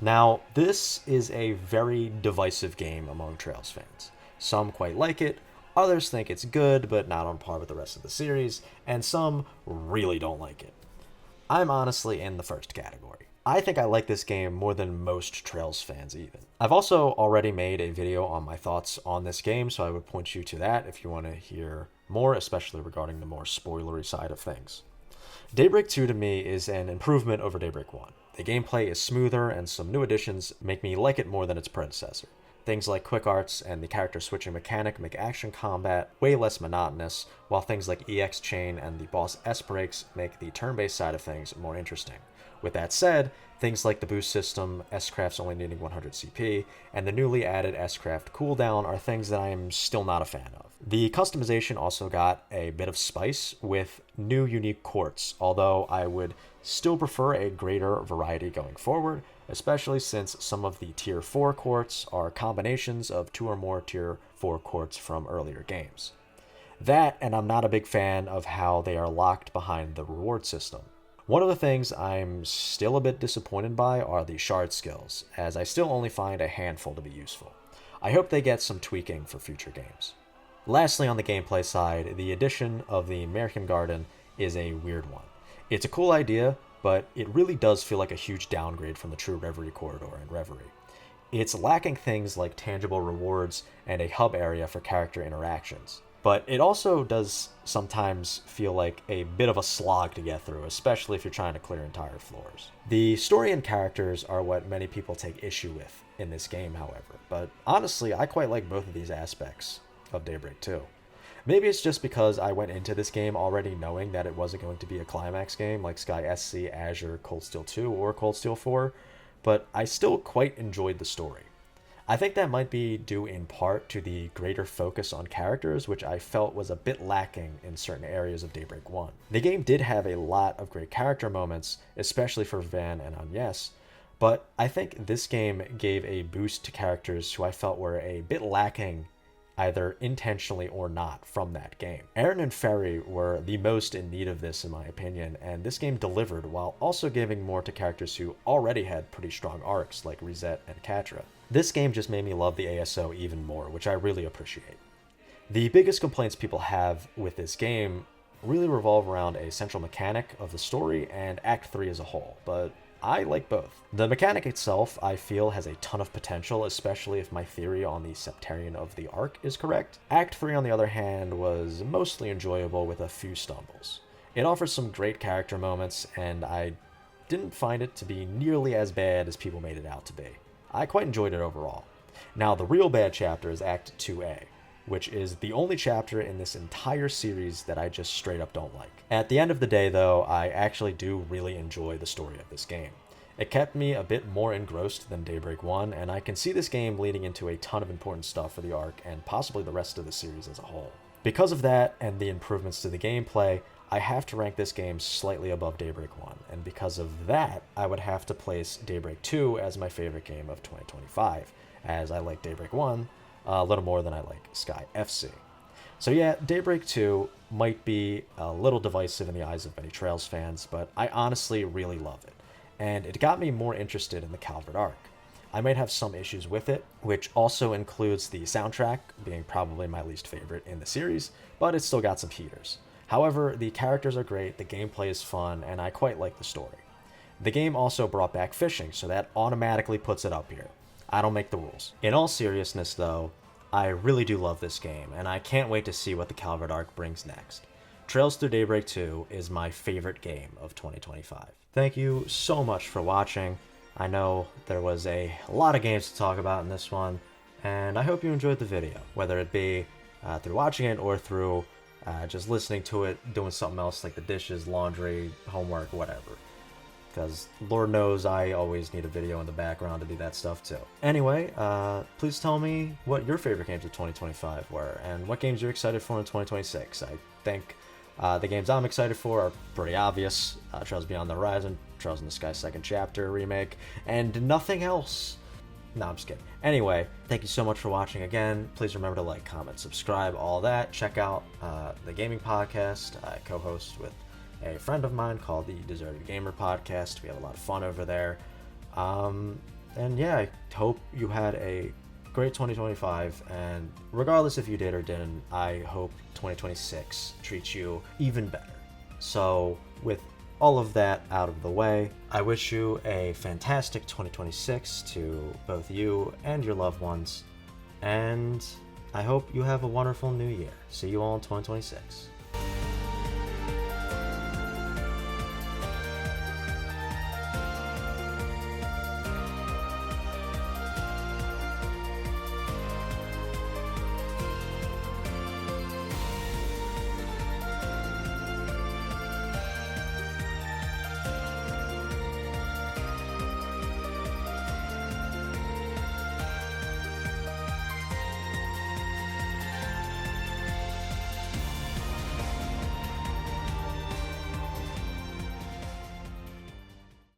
Now, this is a very divisive game among Trails fans. Some quite like it, others think it's good, but not on par with the rest of the series, and some really don't like it. I'm honestly in the first category. I think I like this game more than most Trails fans even. I've also already made a video on my thoughts on this game, so I would point you to that if you want to hear more, especially regarding the more spoilery side of things. Daybreak 2 to me is an improvement over Daybreak 1. The gameplay is smoother, and some new additions make me like it more than its predecessor. Things like quick arts and the character switching mechanic make action combat way less monotonous, while things like EX chain and the boss S breaks make the turn-based side of things more interesting. With that said, things like the boost system, S-Crafts only needing 100 CP, and the newly added S-Craft cooldown are things that I am still not a fan of. The customization also got a bit of spice with new unique quartz, although I would still prefer a greater variety going forward, especially since some of the Tier 4 quartz are combinations of 2 or more Tier 4 quartz from earlier games. That, and I'm not a big fan of how they are locked behind the reward system. One of the things I'm still a bit disappointed by are the shard skills, as I still only find a handful to be useful. I hope they get some tweaking for future games. Lastly, on the gameplay side, the addition of the American Garden is a weird one. It's a cool idea, but it really does feel like a huge downgrade from the true Reverie corridor in Reverie. It's lacking things like tangible rewards and a hub area for character interactions. But it also does sometimes feel like a bit of a slog to get through, especially if you're trying to clear entire floors. The story and characters are what many people take issue with in this game, however, but honestly, I quite like both of these aspects of Daybreak 2. Maybe it's just because I went into this game already knowing that it wasn't going to be a climax game like Sky SC, Azure, Cold Steel 2, or Cold Steel 4, but I still quite enjoyed the story. I think that might be due in part to the greater focus on characters, which I felt was a bit lacking in certain areas of Daybreak 1. The game did have a lot of great character moments, especially for Van and Agnes, but I think this game gave a boost to characters who I felt were a bit lacking either intentionally or not from that game. Aaron and Ferry were the most in need of this in my opinion, and this game delivered while also giving more to characters who already had pretty strong arcs like Reset and Katra. This game just made me love the ASO even more, which I really appreciate. The biggest complaints people have with this game really revolve around a central mechanic of the story and Act 3 as a whole, but I like both. The mechanic itself, I feel, has a ton of potential, especially if my theory on the Septarian of the Arc is correct. Act 3, on the other hand, was mostly enjoyable with a few stumbles. It offers some great character moments, and I didn't find it to be nearly as bad as people made it out to be. I quite enjoyed it overall. Now, the real bad chapter is Act 2A, which is the only chapter in this entire series that I just straight up don't like. At the end of the day, though, I actually do really enjoy the story of this game. It kept me a bit more engrossed than Daybreak 1, and I can see this game leading into a ton of important stuff for the arc and possibly the rest of the series as a whole. Because of that and the improvements to the gameplay, I have to rank this game slightly above Daybreak 1, and because of that, I would have to place Daybreak 2 as my favorite game of 2025, as I like Daybreak 1 a little more than I like Sky FC. So yeah, Daybreak 2 might be a little divisive in the eyes of many Trails fans, but I honestly really love it, and it got me more interested in the Calvert Arc. I might have some issues with it, which also includes the soundtrack being probably my least favorite in the series, but it's still got some heaters. However, the characters are great, the gameplay is fun, and I quite like the story. The game also brought back fishing, so that automatically puts it up here. I don't make the rules. In all seriousness, though, I really do love this game, and I can't wait to see what the Calvert Arc brings next. Trails Through Daybreak 2 is my favorite game of 2025. Thank you so much for watching. I know there was a lot of games to talk about in this one, and I hope you enjoyed the video, whether it be through watching it or through just listening to it, doing something else like the dishes, laundry, homework, whatever. Because Lord knows I always need a video in the background to do that stuff too. Anyway, please tell me what your favorite games of 2025 were, and what games you're excited for in 2026. I think the games I'm excited for are pretty obvious. Trails Beyond the Horizon, Trails in the Sky Second Chapter remake, and nothing else. No, I'm just kidding. Anyway, thank you so much for watching again. Please remember to like, comment, subscribe, all that. Check out the gaming podcast I co-host with a friend of mine called the Deserted Gamer Podcast. We have a lot of fun over there. And yeah, I hope you had a great 2025, and regardless if you did or didn't, I hope 2026 treats you even better. So with all of that out of the way, I wish you a fantastic 2026 to both you and your loved ones, and I hope you have a wonderful new year. See you all in 2026.